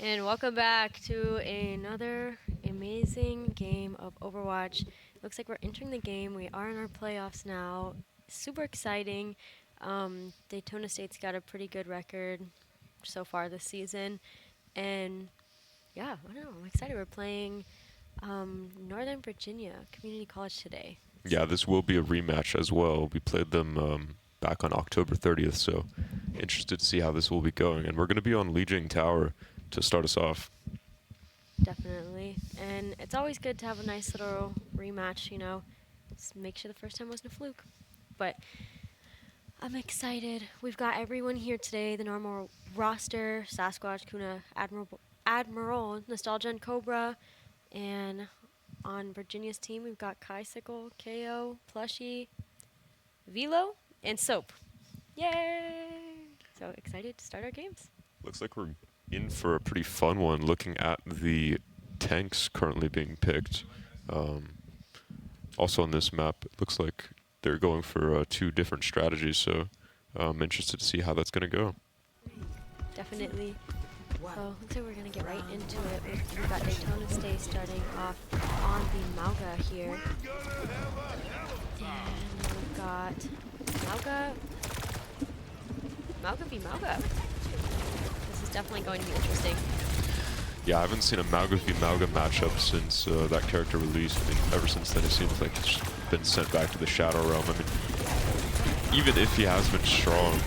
And welcome back to another amazing game of Overwatch. Looks like we're entering the game. We are in our playoffs now. Super exciting. Daytona State's got a pretty good record so far this season. And yeah, I don't know. I'm excited. We're playing Northern Virginia Community College today. Yeah, this will be a rematch as well. We played them back on October 30th, so interested to see how this will be going. And we're going to be on Lijiang Tower to start us off. Definitely. And it's always good to have a nice little rematch, you know. Just make sure the first time wasn't a fluke. But I'm excited. We've got everyone here today. The normal roster: Sasquatch, Kuna, Admiral, Nostalgia, and Cobra. And on Virginia's team, we've got Kaicycle, KO, Plushy, Velo, and Soap. Yay! So excited to start our games. Looks like we're in for a pretty fun one looking at the tanks currently being picked. Also on this map, it looks like they're going for two different strategies, so I'm interested to see how that's going to go. Definitely. Well, looks like we're going to get right into it. We've got Daytona State starting off on the Mauga here. And we've got Mauga v Mauga. This is definitely going to be interesting. Yeah, I haven't seen a Mauga v Mauga matchup since that character released. I mean, ever since then, it seems like it's been sent back to the Shadow Realm. I mean, even if he has been strong,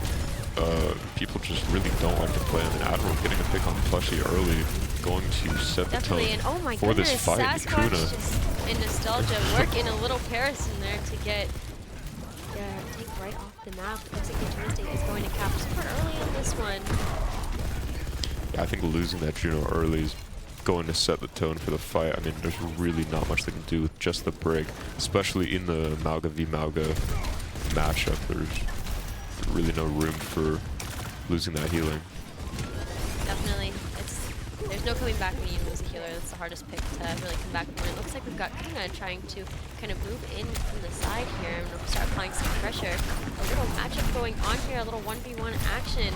people just really don't like to play him. And Admiral getting a pick on Plushy early, going to set the tone And oh my for goodness, this fight. Sasquatch Kuna. just in Nostalgia working a little Paris in there to get take right off the map. Looks like Daytona State is going to cap super early on this one. Yeah, I think losing that Juno early is going to set the tone for the fight. I mean, there's really not much they can do with just the break, especially in the Mauga v Mauga matchup. There's really no room for losing that healing. Definitely. There's no coming back when you lose a healer. That's the hardest pick to really come back from. It looks like we've got Kuna trying to kind of move in from the side here and start applying some pressure. A little matchup going on here, a little 1v1 action.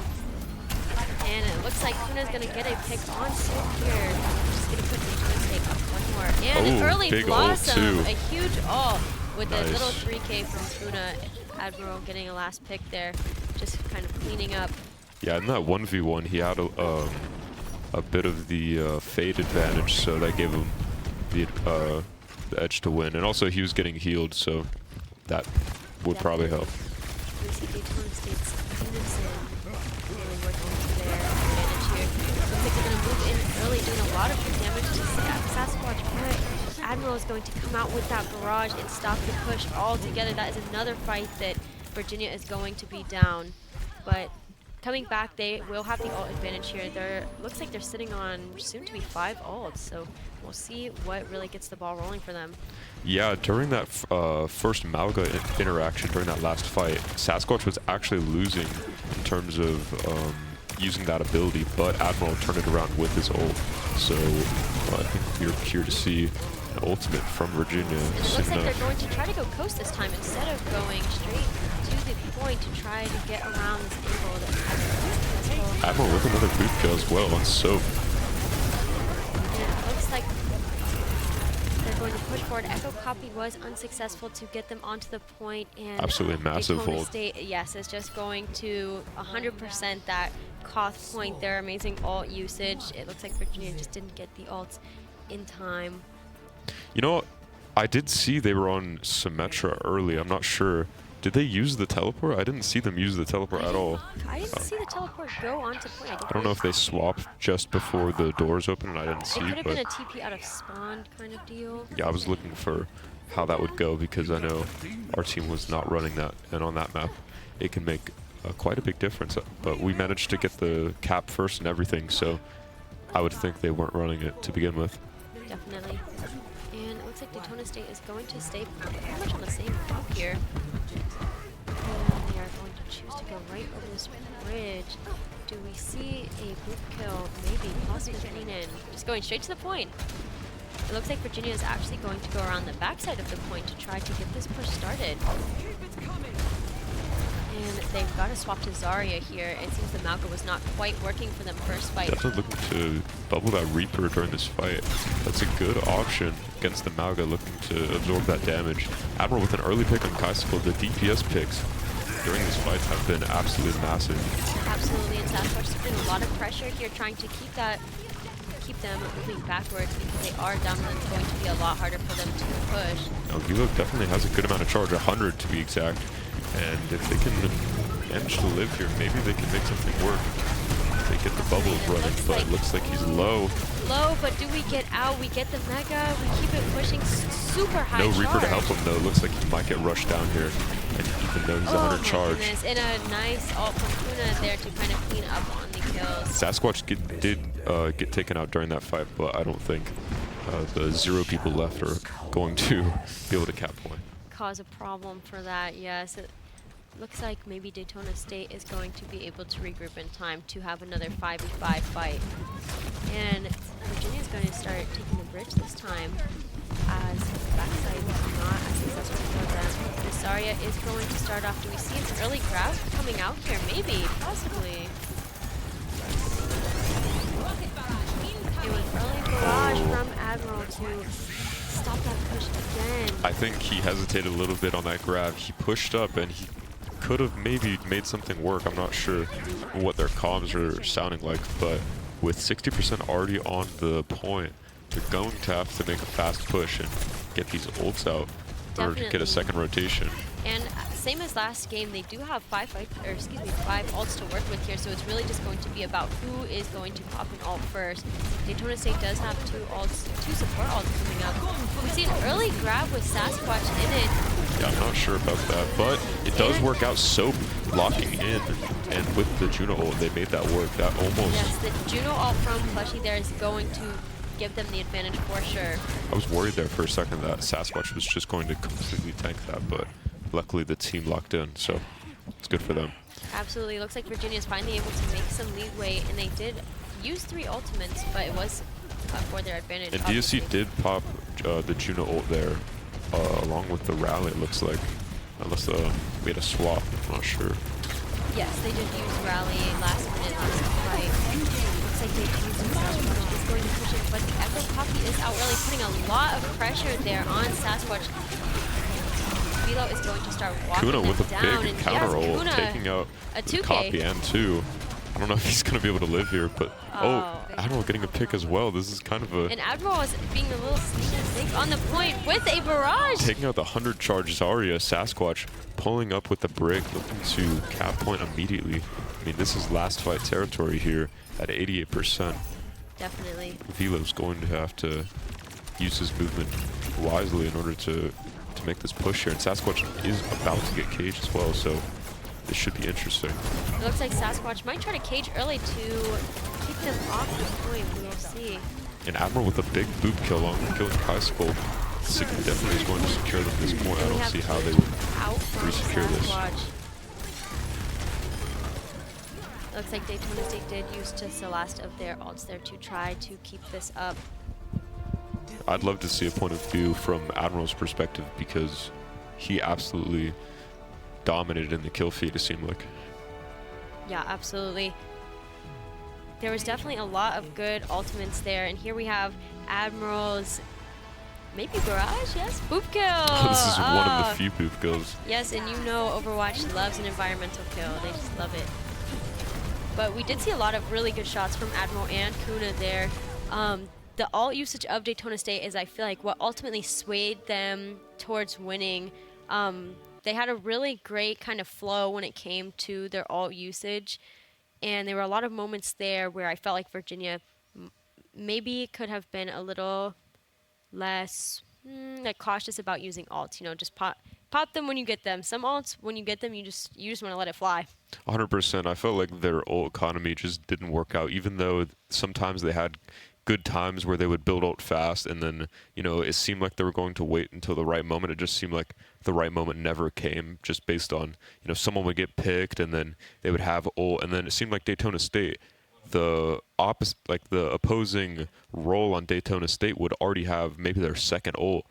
And it looks like Kuna's going to get a pick on Soap here. Just going to put Daytona State up one more. And an early Blossom, a huge ult with a little 3K from Kuna. Admiral getting a last pick there, just kind of cleaning up. Yeah, in that 1v1, he had a bit of the fade advantage, so that gave him the edge to win. And also, he was getting healed, so that would probably help. We see Daytona State's unison really working to their advantage here. Looks like they're going to move in early, doing a lot of good damage to Sasquatch, but Admiral is going to come out with that barrage and stop the push altogether. That is another fight that Virginia is going to be down. But coming back, they will have the ult advantage here. Looks like they're sitting on soon to be 5 ults, so we'll see what really gets the ball rolling for them. Yeah, during that first Mauga interaction, during that last fight, Sasquatch was actually losing in terms of using that ability, but Admiral turned it around with his ult. So I think we're here to see an ultimate from Virginia. And it looks like they're going to try to go coast this time instead of going straight to the point to try to get around this angle that has Admiral with another boot kill as well on Soap. And it looks like they're going to push forward. Echo Copy was unsuccessful to get them onto the point, and Absolutely massive Daytona hold. State, yes, is just going to 100% that Koth point, their amazing ult usage. It looks like Virginia just didn't get the ults in time. You know, I did see they were on Symmetra early. I'm not sure. Did they use the teleport? I didn't see them use the teleport at all. I didn't see the teleport go onto point. I don't know if they swapped just before the doors opened and I didn't see, it could have but been a TP out of spawn kind of deal. yeah, I was looking for how that would go because I know our team was not running that, and on that map, it can make quite a big difference. But we managed to get the cap first and everything, so I would think they weren't running it to begin with. Definitely. And it looks like Daytona State is going to stay pretty much on the same map here. And they are going to choose to go right over this bridge. Do we see a boot kill? Maybe, possibly getting in. Just going straight to the point. It looks like Virginia is actually going to go around the backside of the point to try to get this push started. And they've got to swap to Zarya here. It seems the Mauga was not quite working for them first fight. Definitely looking to bubble that Reaper during this fight. That's a good option against the Mauga, looking to absorb that damage. Admiral with an early pick on Kaisicle. The DPS picks during this fight have been absolutely massive. Absolutely, and Sasquatch is putting a lot of pressure here, trying to keep them moving backwards because they are down and it's going to be a lot harder for them to push. Now, Vilo definitely has a good amount of charge, 100 to be exact. And if they can manage to live here, maybe they can make something work. They get the bubbles running, but it looks like he's low. Low, but do we get out? We get the Mega. We keep it pushing super high. No Reaper charge. to help him, though. Looks like he might get rushed down here. And even though he's 100 charge. Goodness. And a nice ult from Kuna there to kind of clean up on the kills. Sasquatch did get taken out during that fight, but I don't think the 0 people left are going to be able to cap point. Cause a problem for that, yes. It looks like maybe Daytona State is going to be able to regroup in time to have another 5v5 fight. And Virginia is going to start taking the bridge this time as backside was not as successful for them. Zarya is going to start off. Do we see an early grab coming out here? Maybe, possibly. It was early barrage from Admiral to stop that push again. I think he hesitated a little bit on that grab. He pushed up and he could have maybe made something work. I'm not sure what their comms are sounding like, but with 60% already on the point, they're going to have to make a fast push and get these ults out or get a second rotation. And same as last game, they do have 5 ults to work with here, so it's really just going to be about who is going to pop an ult first. Daytona State does have 2 support ults coming up. We see an early grab with Sasquatch in it. Yeah, I'm not sure about that, but it does work out. So locking in, and with the Juno ult, they made that work. That almost... Yes, the Juno ult from Plushy there is going to give them the advantage for sure. I was worried there for a second that Sasquatch was just going to completely tank that, but luckily the team locked in, so it's good for them. Absolutely. Looks like Virginia is finally able to make some leeway, and they did use 3 ultimates, but it was for their advantage. And DSC did pop the Juno ult there, along with the rally, it looks like. Unless we had a swap, I'm not sure. Yes, they did use rally last minute last fight. Looks like they used Sasquatch is going to push it, but the Echo Poppy is out early, putting a lot of pressure there on Sasquatch. Vilo is going to start walking Kuna with a down, big counter ult, taking out a the 2K. Copy and 2. I don't know if he's going to be able to live here, but Admiral getting a pick as well. This is kind of a... And Admiral is being a little sneaky on the point with a barrage. Taking out the 100 charge Zarya, Sasquatch pulling up with the break, looking to cap point immediately. I mean, this is last fight territory here at 88%. Definitely. Vilo's going to have to use his movement wisely in order to make this push here. And Sasquatch is about to get caged as well, so this should be interesting. It looks like Sasquatch might try to cage early to keep them off the point. We'll see. And Admiral with a big boop kill along with killing Kaisicle definitely is going to secure them this point. I don't see how they would re-secure this. Looks like Daytona State did use just the last of their ults there to try to keep this up. I'd love to see a point of view from Admiral's perspective because he absolutely dominated in the kill feed, it seemed like. Yeah, absolutely. There was definitely a lot of good ultimates there, and here we have Admiral's maybe barrage, yes? Boop kill! This is one of the few boop kills. Yes, and you know Overwatch loves an environmental kill. They just love it. But we did see a lot of really good shots from Admiral and Kuna there. The ult usage of Daytona State is, I feel like, what ultimately swayed them towards winning. They had a really great kind of flow when it came to their ult usage. And there were a lot of moments there where I felt like Virginia maybe could have been a little less like cautious about using ults. You know, just pop them when you get them. Some ults, when you get them, you just want to let it fly. 100%. I felt like their ult economy just didn't work out, even though sometimes they had good times where they would build ult fast, and then, you know, it seemed like they were going to wait until the right moment. It just seemed like the right moment never came, just based on, you know, someone would get picked and then they would have ult, and then it seemed like Daytona State, the opposite, like the opposing role on Daytona State would already have maybe their second ult,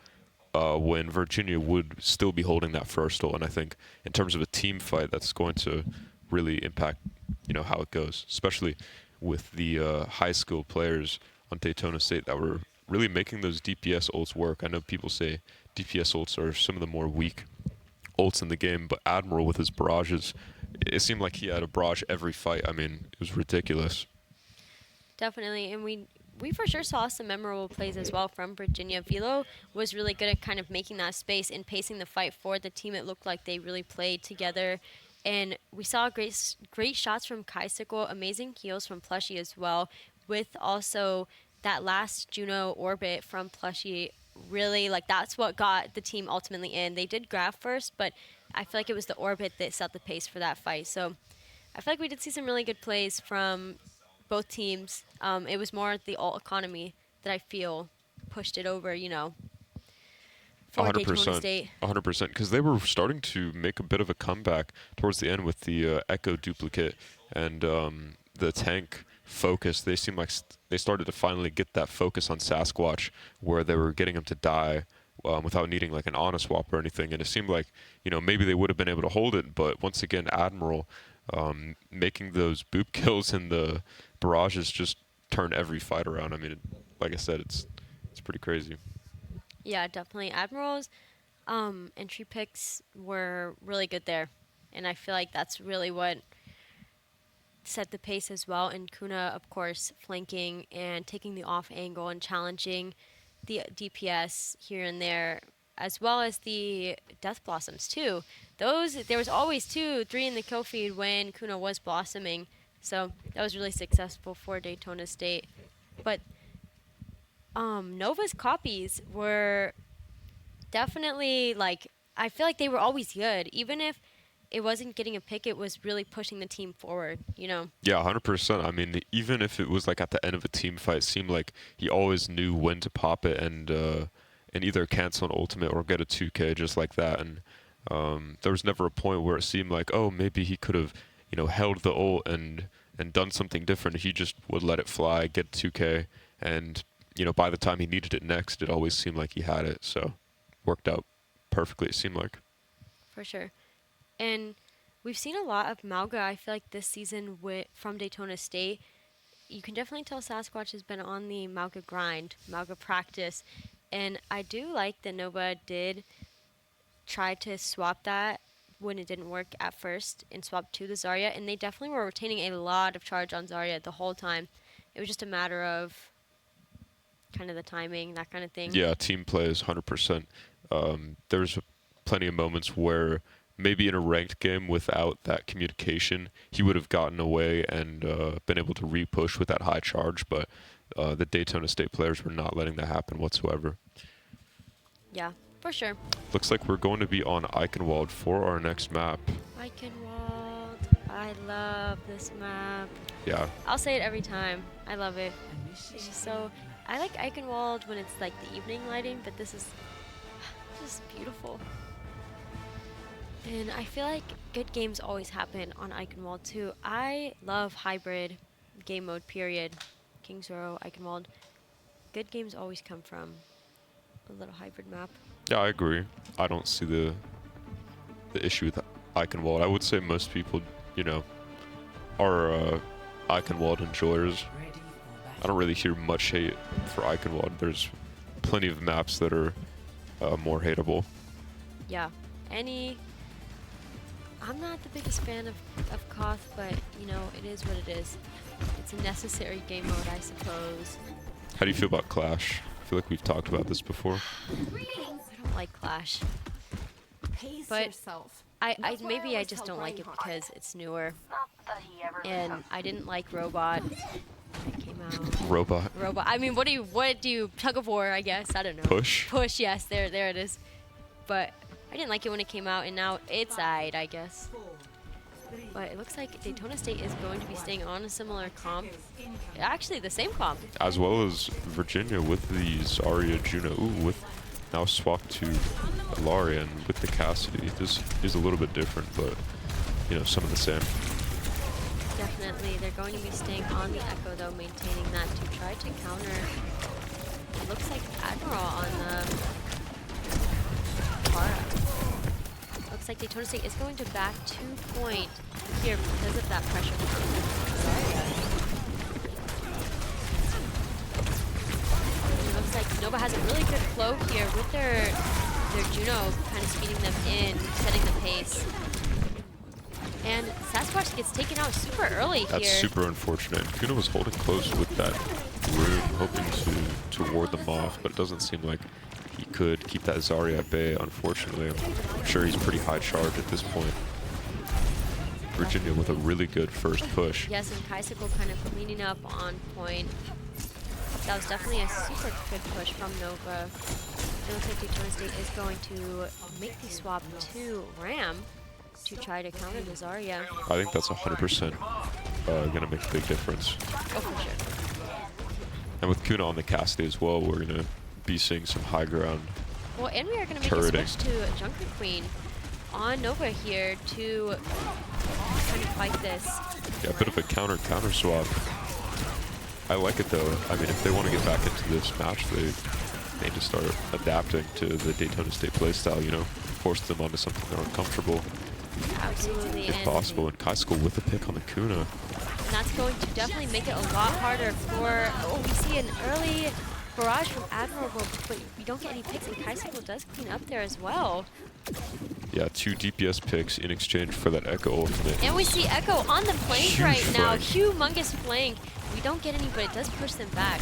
when Virginia would still be holding that first ult. And I think in terms of a team fight, that's going to really impact, how it goes, especially with the high skill players on Daytona State that were really making those DPS ults work. I know people say DPS ults are some of the more weak ults in the game, but Admiral with his barrages, it seemed like he had a barrage every fight. I mean, it was ridiculous. Definitely, and we for sure saw some memorable plays as well from Virginia. Velo was really good at kind of making that space and pacing the fight for the team. It looked like they really played together, and we saw great shots from Kaisicle, amazing heals from Plushie as well, with also that last Juno orbit from Plushie. Really, like, that's what got the team ultimately in. They did grab first, but I feel like it was the orbit that set the pace for that fight. So I feel like we did see some really good plays from both teams. It was more the ult economy that I feel pushed it over, for Daytona State. 100%, because they were starting to make a bit of a comeback towards the end with the Echo duplicate and the tank focus. They seemed like they started to finally get that focus on Sasquatch, where they were getting him to die without needing like an honor swap or anything. And it seemed like, maybe they would have been able to hold it, but once again, Admiral making those boop kills and the barrages just turn every fight around. I mean, like I said, it's pretty crazy. Yeah, definitely. Admiral's entry picks were really good there, and I feel like that's really what set the pace as well. And Kuna, of course, flanking and taking the off angle and challenging the DPS here and there, as well as the Death Blossoms too. There was always 2, 3 in the kill feed when Kuna was blossoming, so that was really successful for Daytona State. But Nova's copies were definitely, like, I feel like they were always good. Even if it wasn't getting a pick, it was really pushing the team forward, Yeah, 100%. I mean, even if it was like at the end of a team fight, it seemed like he always knew when to pop it and either cancel an ultimate or get a 2K just like that. And there was never a point where it seemed like, oh, maybe he could have, held the ult and done something different. He just would let it fly, get 2K, and by the time he needed it next, it always seemed like he had it. So worked out perfectly, it seemed like. For sure. And we've seen a lot of Mauga, I feel like, this season from Daytona State. You can definitely tell Sasquatch has been on the Mauga grind, Mauga practice. And I do like that Nova did try to swap that when it didn't work at first and swap to the Zarya. And they definitely were retaining a lot of charge on Zarya the whole time. It was just a matter of kind of the timing, that kind of thing. Yeah, team play is 100%. There's plenty of moments where maybe in a ranked game without that communication, he would have gotten away and been able to re-push with that high charge, but the Daytona State players were not letting that happen whatsoever. Yeah, for sure. Looks like we're going to be on Eichenwald for our next map. Eichenwald. I love this map. Yeah. I'll say it every time. I love it. It's just so... I like Eichenwald when it's like the evening lighting, but this is just beautiful. And I feel like good games always happen on Eichenwald too. I love hybrid game mode, period. King's Row, Eichenwald. Good games always come from a little hybrid map. Yeah, I agree. I don't see the issue with Eichenwald. I would say most people, are Eichenwald enjoyers. I don't really hear much hate for Eichenwald. There's plenty of maps that are more hateable. Yeah. I'm not the biggest fan of Koth, but, it is what it is. It's a necessary game mode, I suppose. How do you feel about Clash? I feel like we've talked about this before. I don't like Clash. But maybe I just don't like it because it's newer. And I didn't like Robot. It came out. Robot. I mean, what do you tug of war, I guess? I don't know. Push. Push, yes, there it is. But I didn't like it when it came out, and now it's alright, I guess. But it looks like Daytona State is going to be staying on a similar comp. Actually, the same comp. As well as Virginia with the Zarya Juno. Ooh, with now swapped to Alaria and with the Cassidy. This is a little bit different, but, some of the same. Definitely. They're going to be staying on the Echo, though, maintaining that to try to counter. It looks like Admiral on the like Daytona State is going to back 2 point here because of that pressure from Zarya. It looks like Nova has a really good flow here with their Juno kind of speeding them in, setting the pace. And Sasquatch gets taken out super early here. That's super unfortunate. Kuna was holding close with that room, hoping to ward them off, but it doesn't seem like he could keep that Zarya at bay, unfortunately. I'm sure he's pretty high charge at this point. Virginia with a really good first push. Yes, and Kaisuko kind of cleaning up on point. That was definitely a super good push from Nova. It looks like Daytona State is going to make the swap to Ram to try to counter the Zarya. I think that's 100% going to make a big difference. Oh, for sure. And with Kuna on the Cassidy as well, we're going to be seeing some high ground. Well, and we are going to make a switch to Junker Queen on Nova here to kind of fight this. Yeah, a bit of a counter swap. I like it though. I mean, if they want to get back into this match, they need to start adapting to the Daytona State playstyle, you know, force them onto something they're uncomfortable. Absolutely. If possible, and Kaisuko with a pick on the Kuna. And that's going to definitely make it a lot harder for, we see an early barrage from Admirable, but we don't get any picks, and Kaisuko does clean up there as well. Yeah, 2 DPS picks in exchange for that Echo ultimate. And we see Echo on the flank Huge right now. flank. Humongous flank. We don't get any, but it does push them back.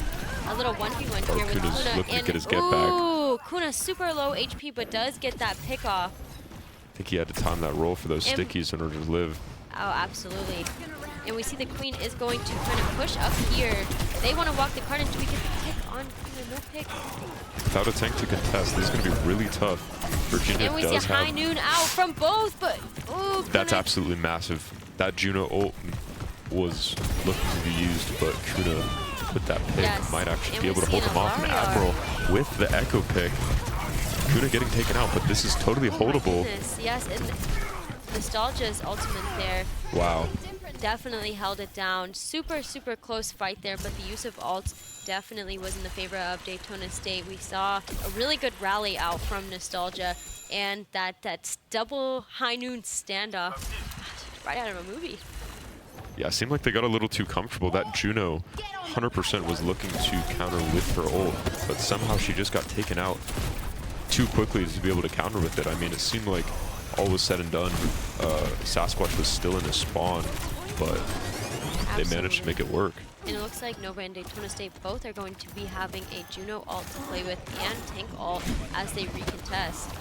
A little 1v1 here with Kuna's Kuna. looking to And get his get back. ooh, Kuna super low HP, but does get that pick off. I think he had to time that roll for those stickies in order to live. Oh, absolutely. And we see the Queen is going to kind of push up here. They want to walk the card, and do we get the pick on Kuna? No pick. Without a tank to contest, this is going to be really tough. Virginia And we see a does high have... noon out from both, but ooh, That's Kuna. absolutely massive. That Juno ult was looking to be used, but Kuna with that pick might actually And be we able to see hold an him off. And Alaria. Admiral with the Echo pick. Kuna getting taken out, but this is totally Oh my holdable. goodness, yes, and Nostalgia's ultimate there Wow. definitely held it down. Super, super close fight there, but the use of ults definitely was in the favor of Daytona State. We saw a really good rally out from Nostalgia, and that double high noon standoff right out of a movie. Yeah, it seemed like they got a little too comfortable. That Juno 100% was looking to counter with her ult, but somehow she just got taken out too quickly to be able to counter with it. I mean, it seemed like all was said and done. Sasquatch was still in his spawn, but they managed to make it work. And it looks like Nova and Daytona State both are going to be having a Juno ult to play with and tank ult as they recontest.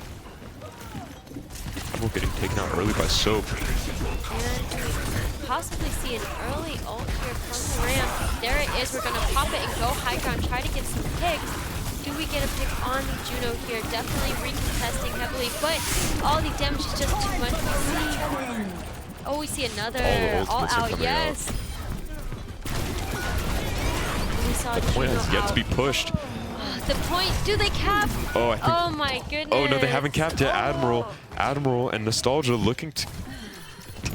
Admiral getting taken out early by Soap. And we possibly see an early ult here from the Ram. There it is. We're going to pop it and go high ground, try to get some picks. Do we get a pick on the Juno here? Definitely recontesting heavily, but all the damage is just too much. We see another all out, yes. We saw The point Juno has yet out. to be pushed. The point, do they cap? Oh, I think. Oh my goodness. Oh no, they haven't capped yet. Admiral and Nostalgia looking to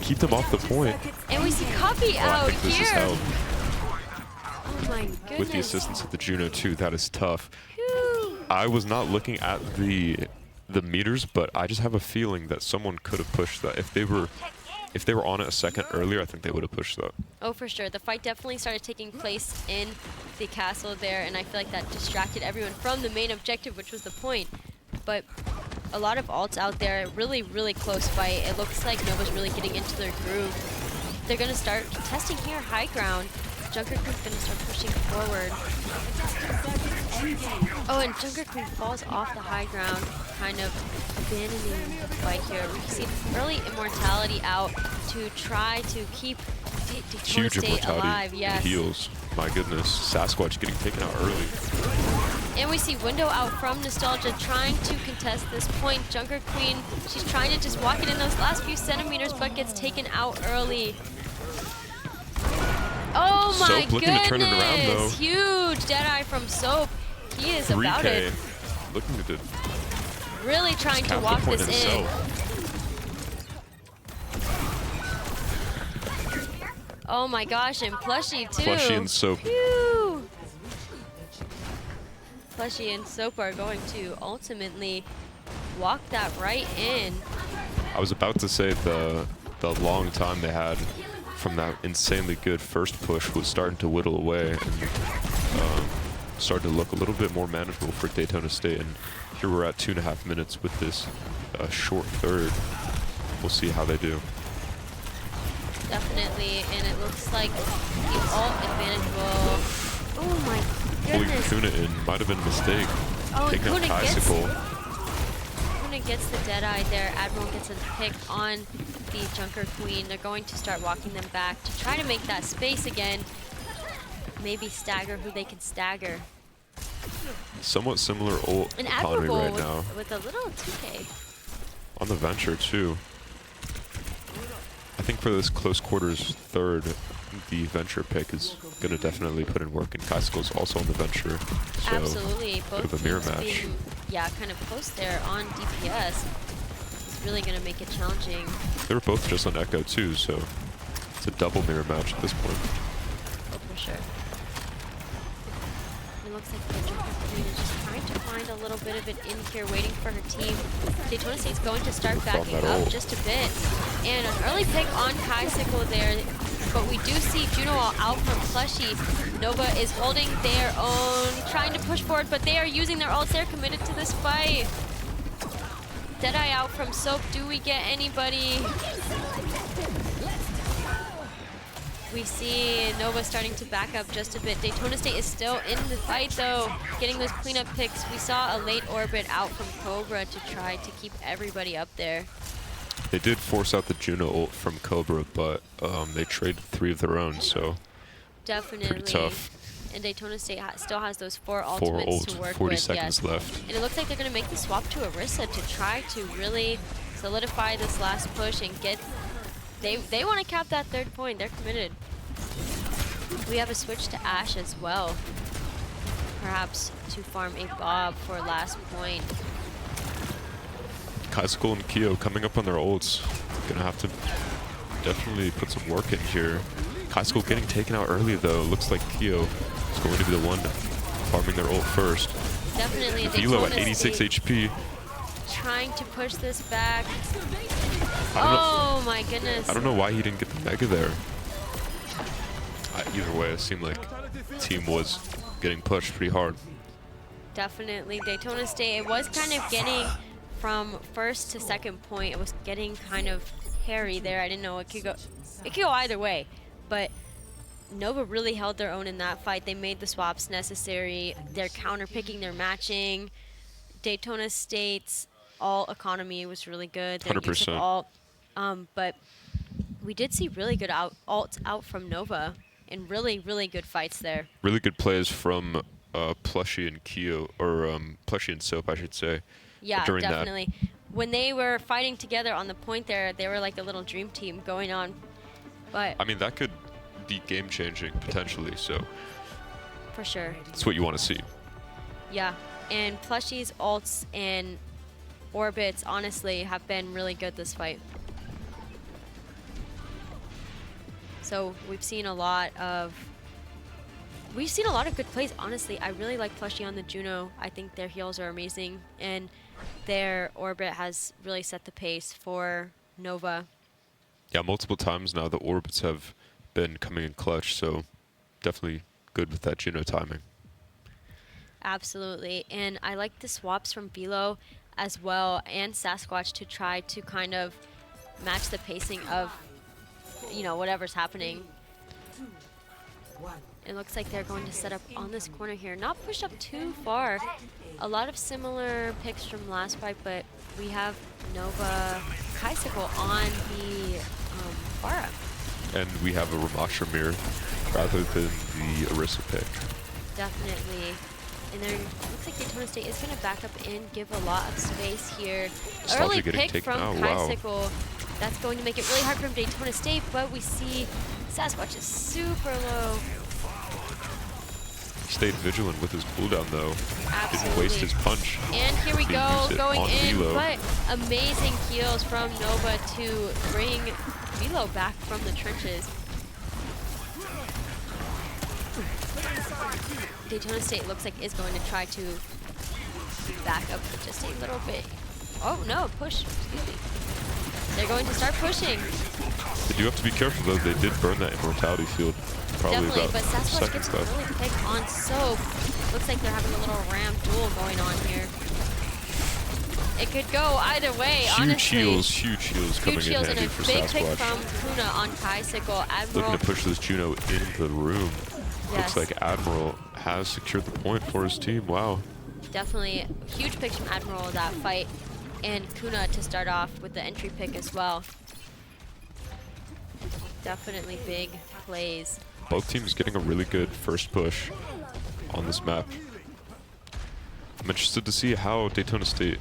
keep them off the point. And we see Copy I out think this is here. held. Oh my goodness. With the assistance of the Juno too, that is tough. Whew. I was not looking at the meters, but I just have a feeling that someone could have pushed that. If they were on it a second earlier, I think they would have pushed that. Oh, for sure. The fight definitely started taking place in the castle there, and I feel like that distracted everyone from the main objective, which was the point. But a lot of ults out there, really, really close fight. It looks like Nova's really getting into their groove. They're going to start testing here high ground. Junker Queen's going to start pushing forward. Oh, and Junker Queen falls off the high ground, kind of abandoning the fight here. We see early immortality out to try to keep Daytona Huge State immortality alive. Yes. and heals. My goodness, Sasquatch getting taken out early. And we see Window out from Nostalgia trying to contest this point. Junker Queen, she's trying to just walk it in those last few centimeters, but gets taken out early. Oh my Soap looking to turn it around, though. Huge Deadeye from Soap. He is 3K. about it. Looking to Really trying to count walk the point this in. Oh my gosh, and Plushie too. Plushie and Soap. Phew. Plushie and Soap are going to ultimately walk that right in. I was about to say the long time they had from that insanely good first push was starting to whittle away and started to look a little bit more manageable for Daytona State. And here we're at 2.5 minutes with this short third. We'll see how they do. Definitely, and it looks like the ult advantage will... Oh my goodness. Pulling Kuna in might have been a mistake. Oh, taking out Kuna gets the Deadeye there. Admiral gets a pick on the Junker Queen. They're going to start walking them back to try to make that space again. Maybe stagger who they can stagger. Somewhat similar ult And economy Admirable right now. with a little 2K. On the Venture too. I think for this close quarters third, the Venture pick is going to definitely put in work, and Kaisiko's also on the Venture. So Absolutely. Both bit of a mirror teams match. being, yeah, kind of close there on DPS. It's really going to make it challenging. They were both just on Echo too, so it's a double mirror match at this point. Oh, for sure. It looks like the Junker Queen is just trying to find a little bit of it in here, waiting for her team. Daytona State's going to start backing up just a bit. And an early pick on Kaisiko there. But we do see Juno all out from Plushie. Nova is holding their own, trying to push forward, but they are using their ults. They're committed to this fight. Deadeye out from Soap. Do we get anybody? We see Nova starting to back up just a bit. Daytona State is still in the fight though, getting those cleanup picks. We saw a late orbit out from Cobra to try to keep everybody up there. They did force out the Juno ult from Cobra, but they traded 3 of their own, so definitely pretty tough. And Daytona State still has those 4 4 ultimates ult, to work 40 with. seconds left. And it looks like they're going to make the swap to Orisa to try to really solidify this last push and get... They want to cap that 3rd point. They're committed. We have a switch to Ashe as well. Perhaps to farm a Bob for last point. Kaisiko and Kyo coming up on their ults. Gonna have to definitely put some work in here. Kaisiko getting taken out early though. Looks like Kyo is going to be the one farming their ult first. Definitely. Velo at 86 HP. Trying to push this back. Oh my goodness. I don't know why he didn't get the Mega there. Either way, it seemed like the team was getting pushed pretty hard. Definitely. Daytona State, it was kind of getting from 1st to 2nd point. It was getting kind of hairy there. I didn't know it could go either way. But Nova really held their own in that fight. They made the swaps necessary. They're counter picking, they're matching. Daytona State's all economy was really good. Their use of 100%. alt. But we did see really good ults out from Nova and really, really good fights there. Really good plays from Plushie and Kyo, or Plushie and Soap, I should say. Yeah, during definitely. When they were fighting together on the point there, they were like a little dream team going on. But I mean, that could be game-changing potentially, so for sure. that's what you want to see. Yeah, and Plushie's ults and orbits, honestly, have been really good this fight. So we've seen a lot of good plays. Honestly, I really like Plushie on the Juno. I think their heals are amazing, and their orbit has really set the pace for Nova. Yeah, multiple times now the orbits have been coming in clutch, so definitely good with that Juno timing. Absolutely, and I like the swaps from Velo as well and Sasquatch to try to kind of match the pacing of, you know, whatever's happening. It looks like they're going to set up on this corner here. Not push up too far. A lot of similar picks from last fight, but we have Nova Kaisiko on the Pharah. And we have a Ramasha mirror rather than the Orisa pick. Definitely. And there looks like Daytona State is going to back up and give a lot of space here. Nostalgia Early getting pick taken from out. Wow. Kaisiko. That's going to make it really hard from Daytona State, but we see Sasquatch is super low. He stayed vigilant with his cooldown though. Absolutely. Didn't waste his punch. And here we He go, used it going on in, Velo. but amazing heals from Nova to bring Velo back from the trenches. Daytona State looks like is going to try to back up just a little bit. Oh, no, push. Excuse me. They're going to start pushing. They do have to be careful, though. They did burn that immortality field probably Definitely, about but Sasquatch seconds gets though. an early pick on Soap. Looks like they're having a little ram duel going on here. It could go either way, honestly. Huge heals coming Huge in heals and handy a for big pick Sasquatch. from Kuna on Kaisicle. Admiral. Looking to push this Juno into the room. Yes. Looks like Admiral has secured the point for his team. Wow. Definitely huge picks from Admiral that fight. And Kuna to start off with the entry pick as well. Definitely big plays. Both teams getting a really good first push on this map. I'm interested to see how Daytona State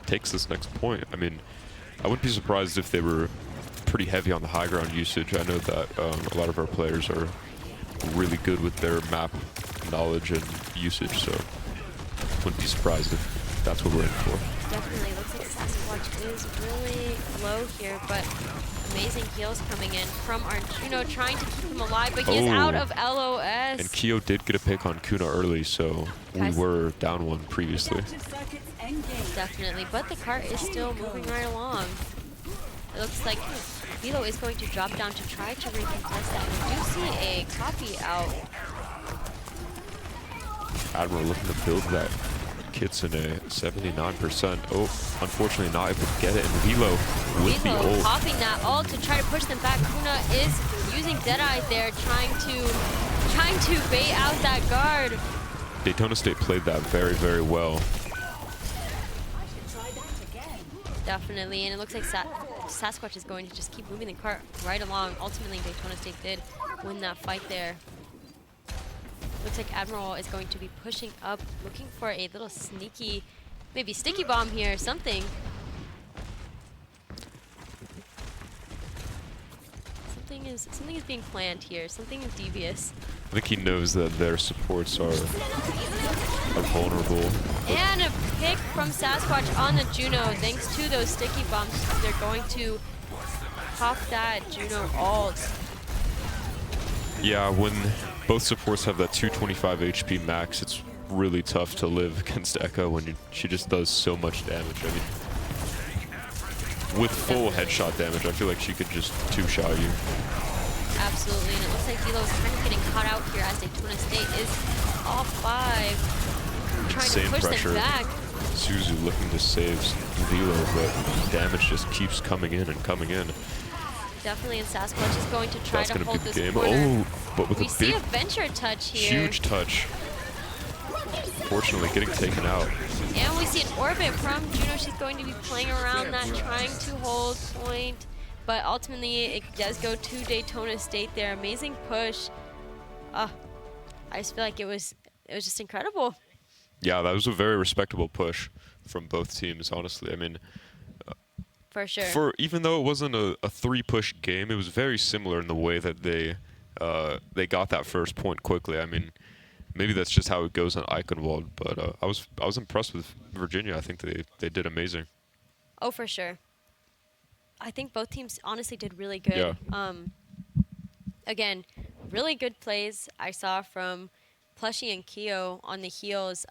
takes this next point. I mean, I wouldn't be surprised if they were pretty heavy on the high ground usage. I know that a lot of our players are really good with their map knowledge and usage, so wouldn't be surprised if that's what we're in for. Definitely looks like Sasquatch is really low here, but amazing heals coming in from Arjuno, trying to keep him alive, but he is out of LOS. And Keo did get a pick on Kuna early, so we were down one previously. Definitely, but the cart is still moving right along. It looks like Velo is going to drop down to try to recontest that. We do see a copy out. Admiral looking to build that Kitsun a 79%. Oh, unfortunately not able to get it. And Velo with the Velo ult. popping that ult to try to push them back. Kuna is using Deadeye there, trying to bait out that guard. Daytona State played that very, very well. Definitely, and it looks like Sasquatch is going to just keep moving the cart right along. Ultimately, Daytona State did win that fight there. Looks like Admiral is going to be pushing up, looking for a little sneaky, maybe sticky bomb here, something. Something is being planned here. Something is devious. I think he knows that their supports are vulnerable. And a pick from Sasquatch on the Juno. Thanks to those sticky bombs, they're going to pop that Juno ult. Yeah, when both supports have that 225 HP max, it's really tough to live against Echo when she just does so much damage. I mean, with full headshot damage, I feel like she could just two-shot you. Absolutely, and it looks like Velo is kind of getting caught out here as Daytona State is all five. Trying Insane to push pressure. them back. Suzu looking to save Velo, but damage just keeps coming in and coming in. Definitely, and Sasquatch is going to try That's to gonna hold be the this game. corner. Oh, but with We a see big, a venture touch here. huge touch. Fortunately, getting taken out. And we see an orbit from Juno. She's going to be playing around that, trying to hold point. But ultimately, it does go to Daytona State there. Amazing push. I just feel like it was just incredible. Yeah, that was a very respectable push from both teams, honestly. I mean, For sure. for even though it wasn't a three-push game, it was very similar in the way that they got that first point quickly. I mean, maybe that's just how it goes on Eichenwald, but I was impressed with Virginia. I think they did amazing. Oh, for sure. I think both teams honestly did really good. Yeah. Again, really good plays I saw from Plushie and Keo on the heels.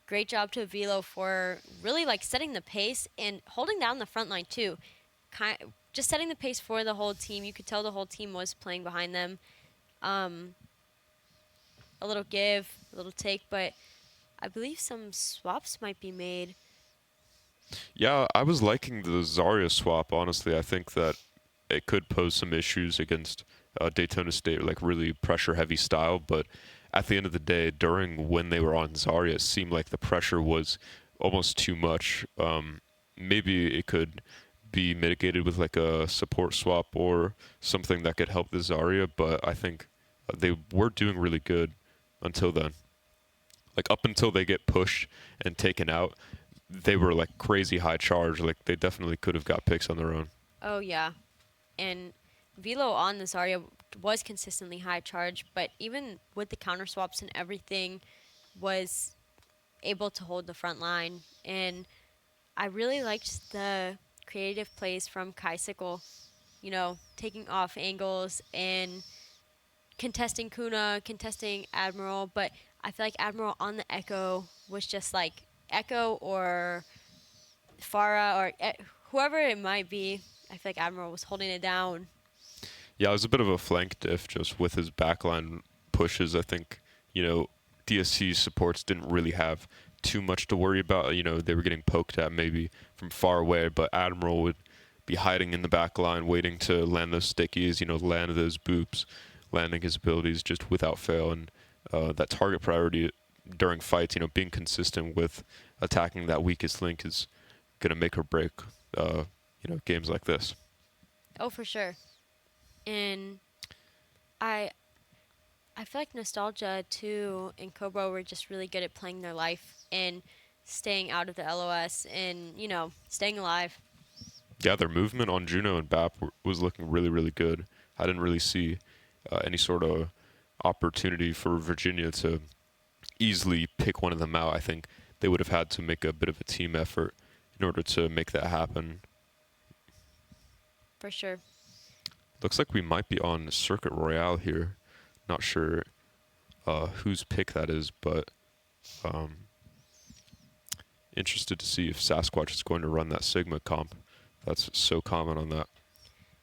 Great job to Velo for really like setting the pace and holding down the front line too. Just setting the pace for the whole team. You could tell the whole team was playing behind them. A little give, a little take, but I believe some swaps might be made. Yeah, I was liking the Zarya swap, honestly. I think that it could pose some issues against Daytona State, like really pressure-heavy style, but at the end of the day, during when they were on Zarya, it seemed like the pressure was almost too much. Maybe it could be mitigated with like a support swap or something that could help the Zarya, but I think they were doing really good until then. Like up until they get pushed and taken out, they were like crazy high charge. Like they definitely could have got picks on their own. Oh, yeah. And Velo on the Zarya was consistently high charge, but even with the counter swaps and everything, was able to hold the front line. And I really liked the creative plays from Kaisicle, you know, taking off angles and contesting Kuna, contesting Admiral, but I feel like Admiral on the Echo was just like Echo or Farah or whoever it might be. I feel like Admiral was holding it down. Yeah, it was a bit of a flank diff just with his backline pushes. I think, DSC supports didn't really have too much to worry about. They were getting poked at maybe from far away, but Admiral would be hiding in the back line, waiting to land those stickies, land those boops, landing his abilities just without fail. And that target priority during fights, being consistent with attacking that weakest link is going to make or break, games like this. Oh, for sure. And I feel like Nostalgia too and Cobra were just really good at playing their life and staying out of the LOS and, staying alive. Yeah, their movement on Juno and BAP was looking really, really good. I didn't really see any sort of opportunity for Virginia to easily pick one of them out. I think they would have had to make a bit of a team effort in order to make that happen. For sure. Looks like we might be on Circuit Royale here. Not sure whose pick that is, but interested to see if Sasquatch is going to run that Sigma comp. That's so common on that.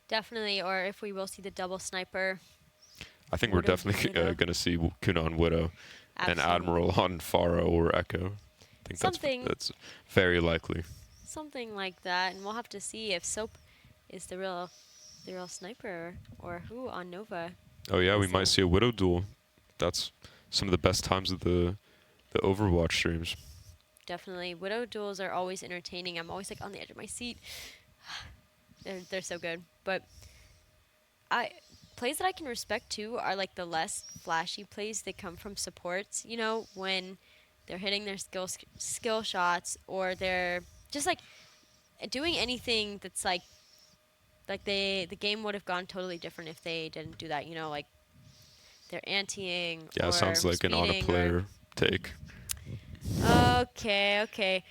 Definitely, or if we will see the double sniper. I think Widow, we're definitely going to see Kuna on Widow and Absolutely. Admiral on Faro or Echo. I think that's very likely. Something like that, and we'll have to see if Soap is the real sniper or who on Nova. Oh yeah, we might see a Widow duel. That's some of the best times of the Overwatch streams. Definitely, Widow duels are always entertaining. I'm always like on the edge of my seat. They're so good, but plays that I can respect too are like the less flashy plays that come from supports. When they're hitting their skill shots, or they're just like doing anything that's like the game would have gone totally different if they didn't do that. Like they're anteing. Yeah, or it sounds like an on a player take. Okay.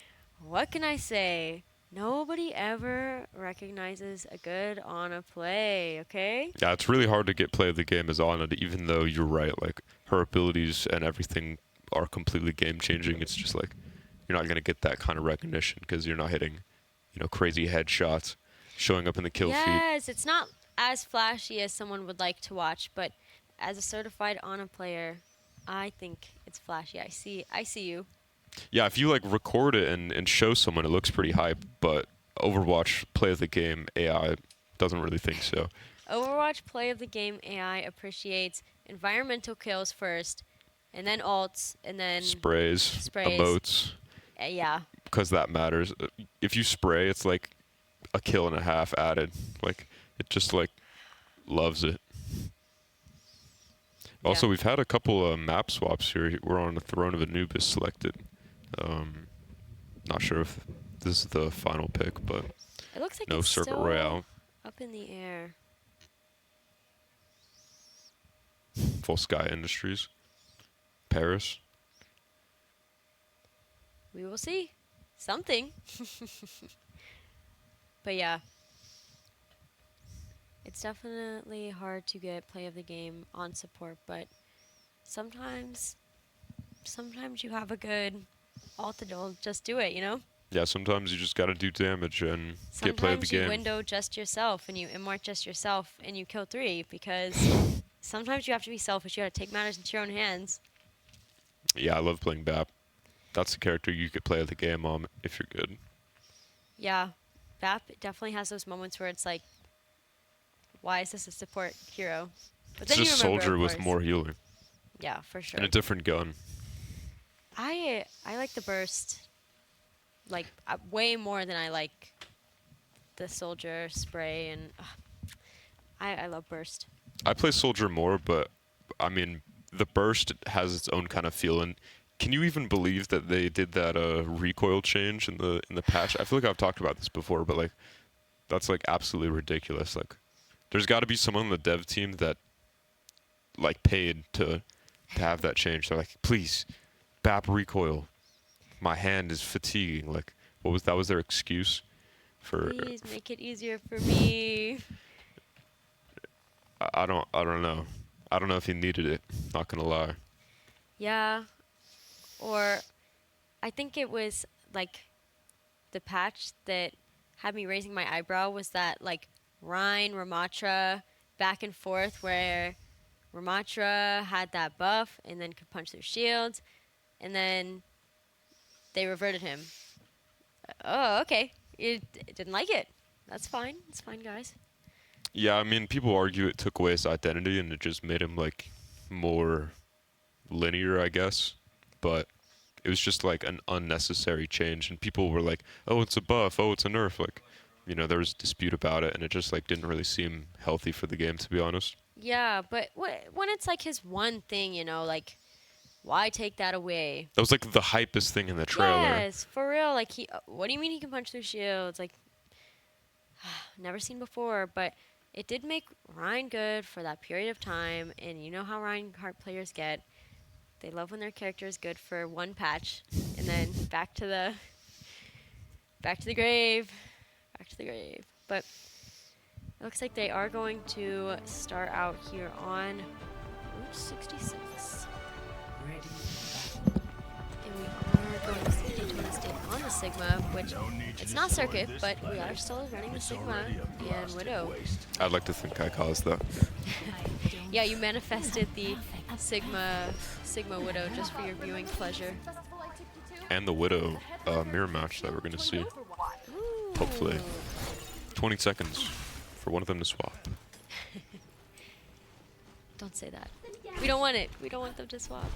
What can I say? Nobody ever recognizes a good Ana play, okay? Yeah, it's really hard to get play of the game as Ana, even though you're right. Like, her abilities and everything are completely game-changing. It's just like, you're not going to get that kind of recognition because you're not hitting, crazy headshots, showing up in the kill feed. Yes, it's not as flashy as someone would like to watch, but as a certified Ana player, I think it's flashy. I see you. Yeah, if you record it and show someone, it looks pretty hype, but Overwatch play of the game AI doesn't really think so. Overwatch play of the game AI appreciates environmental kills first, and then ults, and then sprays. Emotes. Yeah. Because that matters. If you spray, it's like a kill and a half added. It just loves it. Yeah. Also, we've had a couple of map swaps here. We're on the Throne of Anubis selected. Not sure if this is the final pick, but it looks like no it's Circuit still Royale. Up in the air. Full Sky Industries. Paris. We will see. Something. But yeah. It's definitely hard to get play of the game on support, but sometimes you have a good ult that will just do it, Yeah, sometimes you just gotta do damage and get play of the game. Sometimes you window just yourself and you immort just yourself and you kill 3 because sometimes you have to be selfish. You gotta take matters into your own hands. Yeah, I love playing BAP. That's the character you could play of the game on if you're good. Yeah, BAP definitely has those moments where it's like, why is this a support hero? But It's just Soldier with more healing. Yeah, for sure. And a different gun. I like the burst, way more than I like the Soldier spray, and I love burst. I play Soldier more, but I mean, the burst has its own kind of feeling. Can you even believe that they did that recoil change in the patch? I feel like I've talked about this before, but that's absolutely ridiculous. There's got to be someone on the dev team that paid to have that change. They're like, please, BAP recoil. My hand is fatiguing. That was their excuse for? Please make it easier for me. I don't know. I don't know if he needed it. Not gonna lie. Yeah, or I think it was like the patch that had me raising my eyebrow was that like Rhine, Ramatra back and forth where Ramatra had that buff and then could punch through shields, and then they reverted him. Oh, okay. You didn't like it. That's fine. It's fine, guys. Yeah, I mean, people argue it took away his identity and it just made him like more linear, I guess. But it was just like an unnecessary change, and people were like, "Oh, it's a buff. Oh, it's a nerf." Like, you know, there was dispute about it, and it just like didn't really seem healthy for the game, to be honest. Yeah, but when it's like his one thing, you know, like, why take that away? That was like the hypest thing in the trailer. Yes, for real. Like, what do you mean he can punch through shields? Like, never seen before, but it did make Ryan good for that period of time, and you know how Reinhardt players get. They love when their character is good for one patch, and then back to the grave. Back to the grave. But it looks like they are going to start out here on Route 66. And we are going to see Daytona State on the Sigma, which it's not Circuit, but we are still running the Sigma and Widow. I'd like to think I caused that. Yeah, you manifested the Sigma Widow just for your viewing pleasure. And the Widow mirror match that we're going to see. Ooh. Hopefully. 20 seconds for one of them to swap. Don't say that. We don't want it. We don't want them to swap.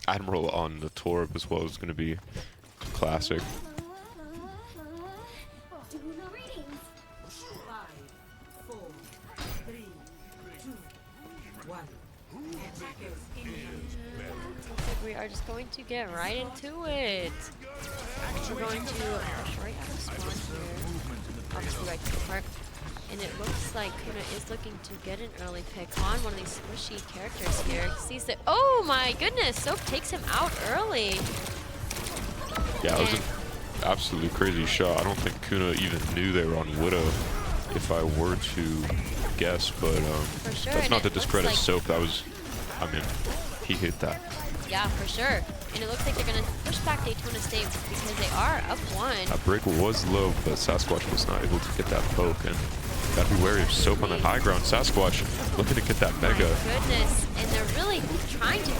Admiral on the Torb as well is going to be classic. We are just going to get right into it. We're going to push right out of spawn here. Obviously right to the park. And it looks like Kuna is looking to get an early pick on one of these squishy characters here. He sees that. Oh my goodness! Soap takes him out early. Yeah, it was an absolutely crazy shot. I don't think Kuna even knew they were on Widow, if I were to guess. But For sure, that's and not to it looks discredit like Soap. That was, I mean, he hit that. Yeah, for sure. And it looks like they're going to push back Daytona State because they are up one. That break was low, but Sasquatch was not able to get that poke. And gotta be wary of Soap on that high ground. Sasquatch looking to get that mega. My goodness. And they're really trying to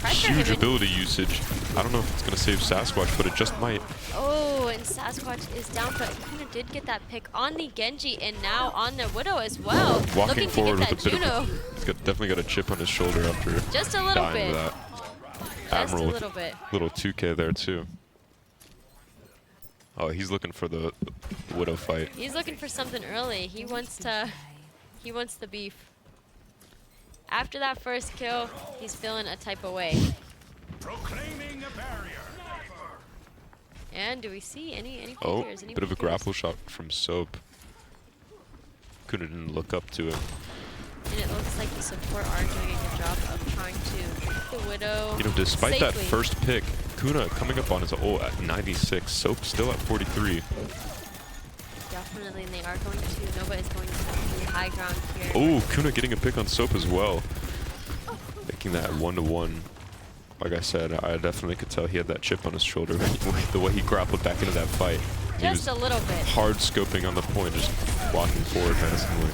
pressure him. Huge ability usage. I don't know if it's going to save Sasquatch, but it just might. Oh, and Sasquatch is down, but Kuna did get that pick on the Genji and now on the Widow as well. Walking Looking forward to get with that a bit Juno. he's definitely got a chip on his shoulder after Just a little dying bit. to that. Just Admiral a little bit. Little 2K there too. Oh, he's looking for the Widow fight. He's looking for something early. He wants the beef. After that first kill, he's feeling a type of way. Proclaiming a barrier. And do we see any Oh, figures? Any bit of a figures? grapple shot from Soap. Couldn't look up to him. And it looks like the support are doing a good job of trying to keep the Widow You know, despite that safely. first pick, Kuna coming up on his ult at 96. Soap still at 43. Definitely, and they are going to. Nova is going to the high ground here. Oh, Kuna getting a pick on Soap as well. Making that 1-to-1. Like I said, I definitely could tell he had that chip on his shoulder. The way he grappled back into that fight. He Just was a little bit. hard scoping on the point, just walking forward menacingly.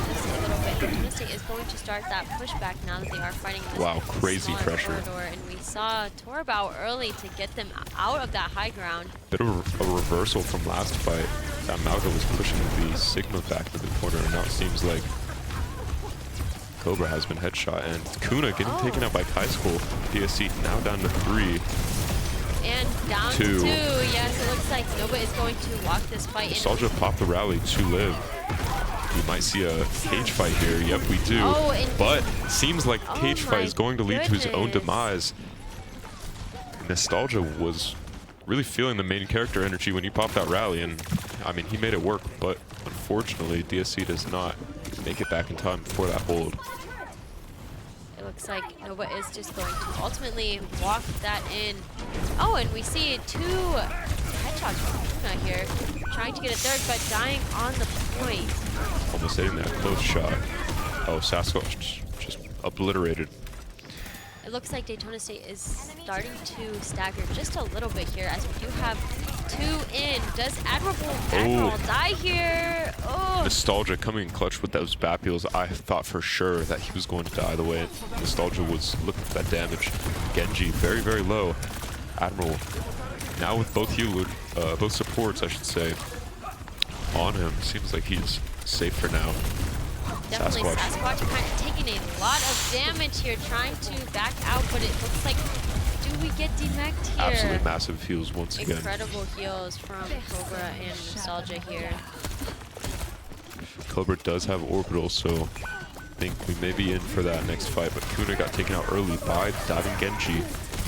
Just a little bit. Daytona State is going to start that pushback now that they are fighting in this Wow, crazy smaller pressure. corridor. And we saw Torbao early to get them out of that high ground. Bit of a reversal from last fight. That Malga was pushing the Sigma back to the corner, and now it seems like Cobra has been headshot, and Kuna getting taken out by Kai School. DSC now down to 3. And down to 2. Yes, it looks like Nova is going to walk this fight in. Nostalgia popped the rally to live. We might see a cage fight here. Yep, we do. Oh, and but seems like the cage my fight is going to lead to his own goodness. demise. Nostalgia was really feeling the main character energy when he popped that rally, and I mean, he made it work, but unfortunately, DSC does not make it back in time before that hold. It looks like Nova is just going to ultimately walk that in. Oh, and we see 2 headshots from Kuna here, trying to get a third, but dying on the point. Almost hitting that close shot. Oh, Sasquatch just obliterated. It looks like Daytona State is starting to stagger just a little bit here, as we do have 2 in. Does Admiral die here? Oh, Nostalgia coming in clutch with those Bapials. I thought for sure that he was going to die the way Nostalgia was looking for that damage. Genji, very, very low. Admiral, now with both both supports, I should say, on him. Seems like he's safe for now. definitely Sasquatch kind of taking a lot of damage here, trying to back out, but it looks like, do we get demeched here? Absolutely massive heals once again. Incredible heals from Cobra and Nostalgia here. Cobra does have Orbital, so I think we may be in for that next fight, but Kuna got taken out early by diving Genji,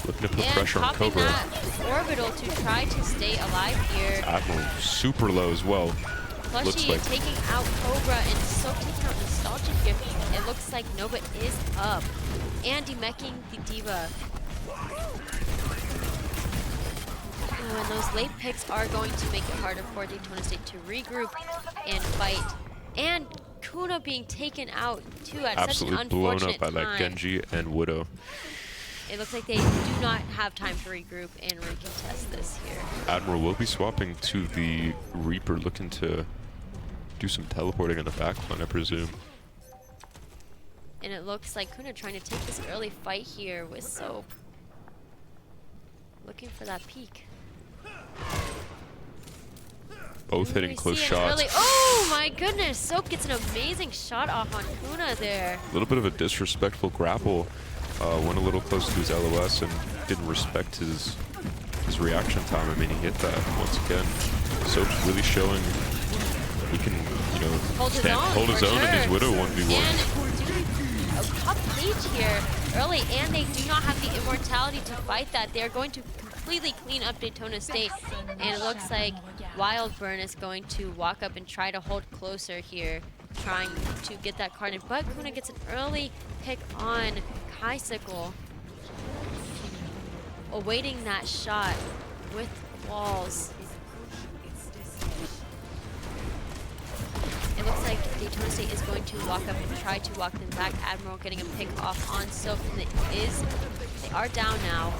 looking to put pressure on Cobra. That Orbital to try to stay alive here. Admiral super low as well. Plushie like taking out Cobra and so taking out Nostalgia here. It looks like Nova is up and demecking the Diva. Oh, and those late picks are going to make it harder for Daytona State to regroup and fight. And Kuna being taken out too at absolutely such an unfortunate blown up by time. that Genji and Widow. It looks like they do not have time to regroup and recontest this here. Admiral will be swapping to the Reaper, looking to do some teleporting in the backline, I presume. And it looks like Kuna trying to take this early fight here with Soap. Looking for that peak. Both hitting close shots. Oh my goodness, Soap gets an amazing shot off on Kuna there. A little bit of a disrespectful grapple. Went a little close to his LOS and didn't respect his reaction time. I mean, he hit that once again. Soap's really showing he can, you know, hold his own in his Widow 1v1. And a tough cage here early, and they do not have the immortality to fight that. They're going to completely clean up Daytona State, and it looks like Wildburn is going to walk up and try to hold closer here, trying to get that card in. But Kuna gets an early pick on Kaisicle, awaiting that shot with walls. It looks like Daytona State is going to walk up and try to walk them back. Admiral getting a pick off on Soap, and they are down now.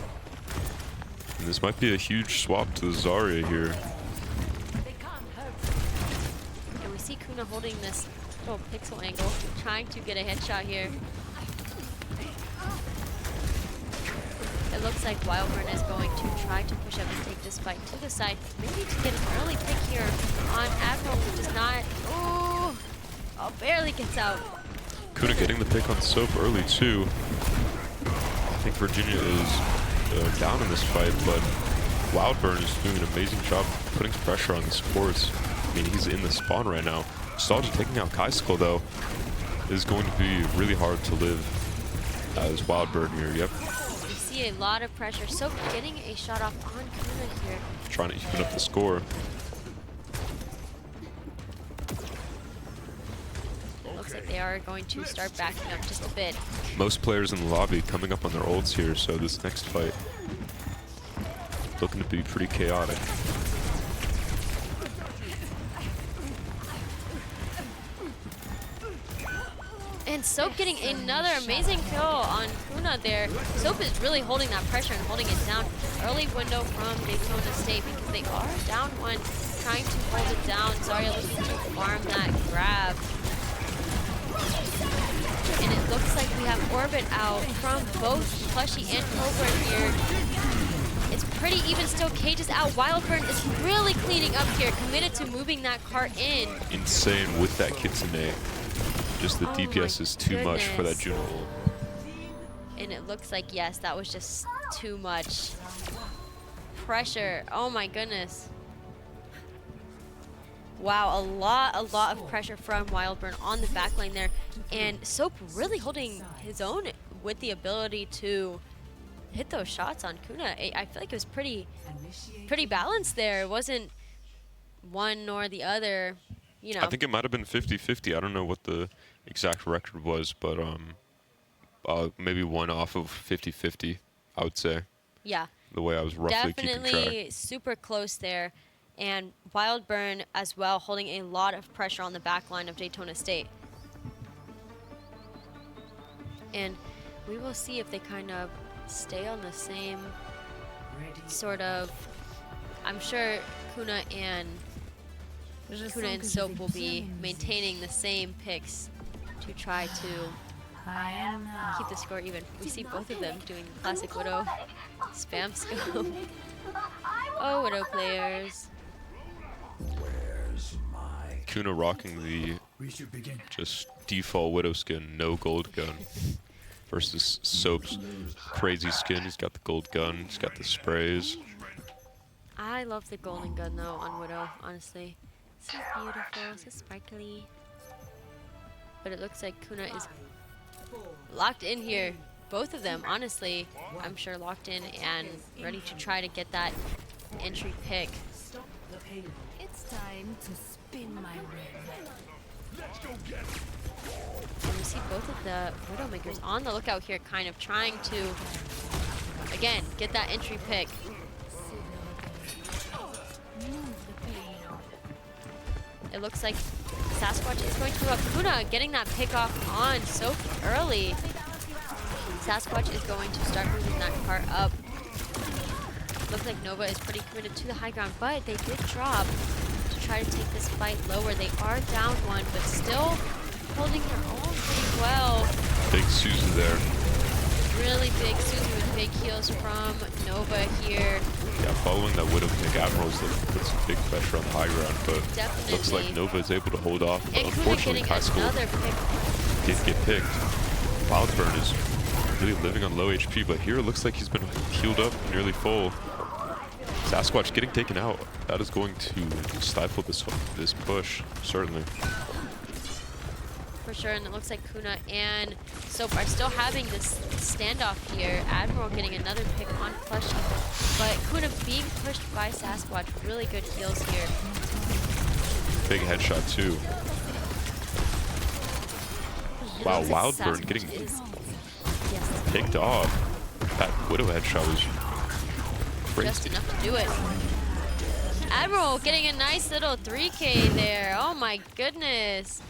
And this might be a huge swap to the Zarya here. And we see Kuna holding this little pixel angle, trying to get a headshot here. It looks like Wildburn is going to try to push up and take this fight to the side. Maybe to get an early pick here on Admiral, who does not. Oh, barely gets out. Kuna getting the pick on Soap early too. I think Virginia is down in this fight, but Wildburn is doing an amazing job putting pressure on the supports. I mean, he's in the spawn right now. Nostalgia taking out Kaisicle, though, is going to be really hard to live as Wildburn here. Yep. We see a lot of pressure. Soap getting a shot off on Kuna here. Trying to even up the score. Looks like they are going to start backing up just a bit. Most players in the lobby coming up on their ults here, so this next fight looking to be pretty chaotic. And Soap getting another amazing kill on Kuna there. Soap is really holding that pressure and holding it down. Early window from Daytona State because they are down one, trying to hold it down. Zarya looking to farm that grab. And it looks like we have Orbit out from both Plushie and Cobra here. It's pretty even still. Cage is out. Wildburn is really cleaning up here, committed to moving that cart in. Insane with that Kitsune. Just the DPS is too much for that Juno ult. And it looks like, yes, that was just too much pressure. Oh my goodness. Wow, a lot of pressure from Wildburn on the backline there. And Soap really holding his own with the ability to hit those shots on Kuna. I feel like it was pretty balanced there. It wasn't one nor the other, you know. I think it might have been 50-50. I don't know what the exact record was, but maybe one off of 50-50, I would say. Yeah. The way I was roughly keeping track. Definitely super close there. And Wildburn as well holding a lot of pressure on the back line of Daytona State. And we will see if they kind of stay on the same sort of. I'm sure Kuna and Soap will be maintaining the same picks to try to keep the score even. We see both of them doing classic Widow spam scope. Oh, Widow players. Kuna rocking the just default Widow skin, no gold gun. Versus Soap's crazy skin. He's got the gold gun, he's got the sprays. I love the golden gun though on Widow, honestly. So beautiful, so sparkly. But it looks like Kuna is locked in here. Both of them, honestly, I'm sure locked in and ready to try to get that entry pick. It's time to spin my ring. And we see both of the Widowmakers on the lookout here, kind of trying to, again, get that entry pick. It looks like Sasquatch is going to move up. Kuna getting that pick off on so early. Sasquatch is going to start moving that cart up. Looks like Nova is pretty committed to the high ground, but they did drop to try to take this fight lower. They are down one, but still holding their own pretty well. Big Suzu there. Really big Suzu with big heals from Nova here. Yeah, following that Widow pick, Admiral's looking to put some big pressure on the high ground, but Definitely. looks like Nova is able to hold off. But And Kuna unfortunately, getting High School another pick. did get picked. Wildburn is really living on low HP, but here it looks like he's been healed up, nearly full. Sasquatch getting taken out. That is going to stifle this push, certainly. For sure, and it looks like Kuna and Soap are still having this standoff here. Admiral getting another pick on Plushie, but Kuna being pushed by Sasquatch. Really good heals here. Big headshot too. It Wow, looks like Wildburn Sasquatch getting is picked off. That Widow headshot was just crazy. enough to do it. Admiral getting a nice little 3K there. Oh my goodness.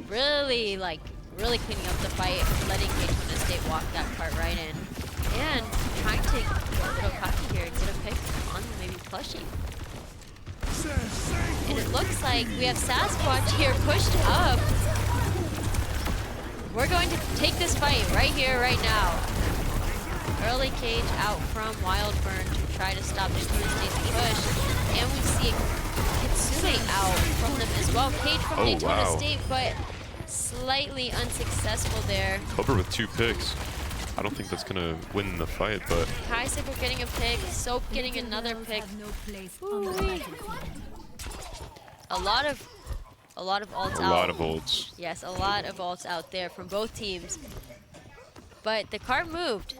Really cleaning up the fight, letting Daytona State walk that cart right in. And trying to get a little cocky here and get a pick on maybe Plushie. And it looks like we have Sasquatch here pushed up. We're going to take this fight right here, right now. Early cage out from Wildburn to try to stop Daytona State's push. And we see Kitsune out from them as well. Cage from Daytona State, but slightly unsuccessful there. Cobra with 2 picks. I don't think that's gonna win the fight, but Kaisicle getting a pick, Soap getting another pick. A lot of ults out. a lot of ults. Yes, a lot of ults out there from both teams. But the cart moved.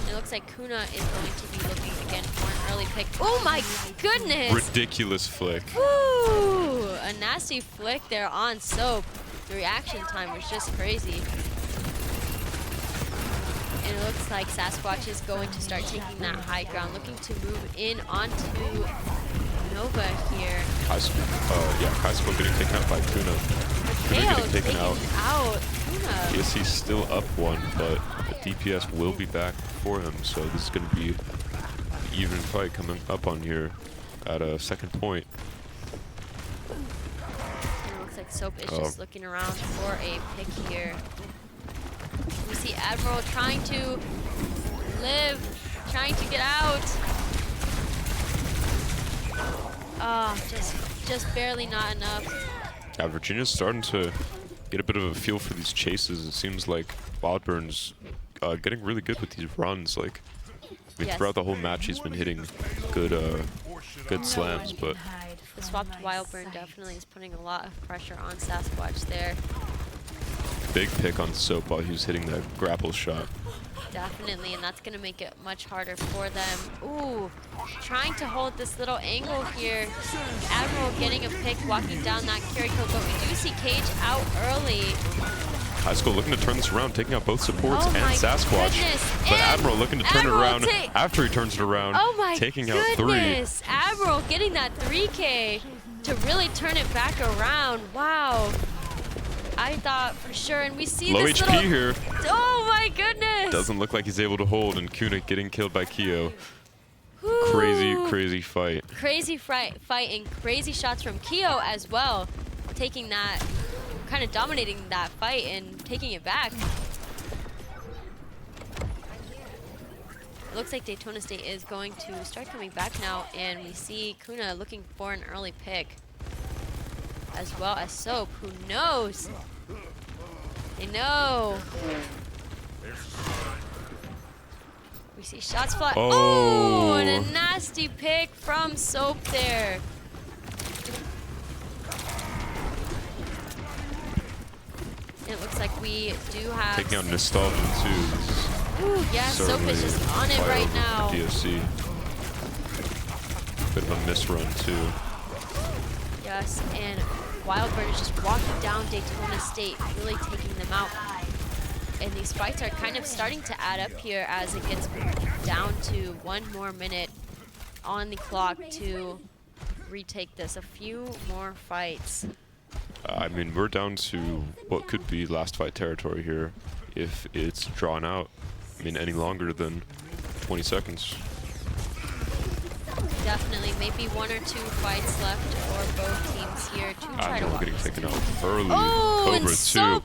It looks like Kuna is going to be looking again for an early pick. Oh my goodness! Ridiculous flick. Woo! A nasty flick there on Soap. The reaction time was just crazy. And it looks like Sasquatch is going to start taking that high ground, looking to move in onto Nova here. Kaisuke getting taken out by Kuna. Kuna getting taken out. Kuna. PSC's still up 1, but the DPS will be back for him, so this is going to be an even fight coming up on here at a second point. And it looks like Soap is just looking around for a pick here. We see Admiral trying to live, trying to get out. Oh, just barely not enough. Yeah, Virginia's starting to get a bit of a feel for these chases. It seems like Wildburn's getting really good with these runs. Like, I mean, throughout the whole match, he's been hitting good slams, but The swapped Wildburn definitely is putting a lot of pressure on Sasquatch there. big pick on Soap while he was hitting that grapple shot. Definitely, and that's going to make it much harder for them. Ooh, trying to hold this little angle here. Admiral getting a pick, walking down that carry kill, but we do see Cage out early. High School looking to turn this around, taking out both supports and Sasquatch. Goodness. But And Admiral looking to turn it around Admiral after he turns it around, Oh my taking out 3. goodness. Admiral getting that 3K to really turn it back around. Wow. I thought for sure, and we see Low this HP little... here. Oh my goodness! Doesn't look like he's able to hold, and Kuna getting killed by Kyo. Whew. Crazy fight. Crazy fight and crazy shots from Kyo as well. Taking that, kind of dominating that fight and taking it back. It looks like Daytona State is going to start coming back now, and we see Kuna looking for an early pick. As well as Soap, who knows? They know. We see shots fly. Oh, and a nasty pick from Soap there. It looks like we do have... Taking out Nostalgia too. Ooh, yeah, Soap is just on it right now. DSC. Bit of a misrun too. Yes, and Wildbird is just walking down Daytona State, really taking them out. And these fights are kind of starting to add up here as it gets down to 1 more minute on the clock to retake this. A few more fights. I mean, we're down to what could be last fight territory here if it's drawn out. I mean, any longer than 20 seconds. Definitely, maybe 1 or 2 fights left for both teams here to try to we're walk getting this taken through. out early. Oh, Cobra and too. Soap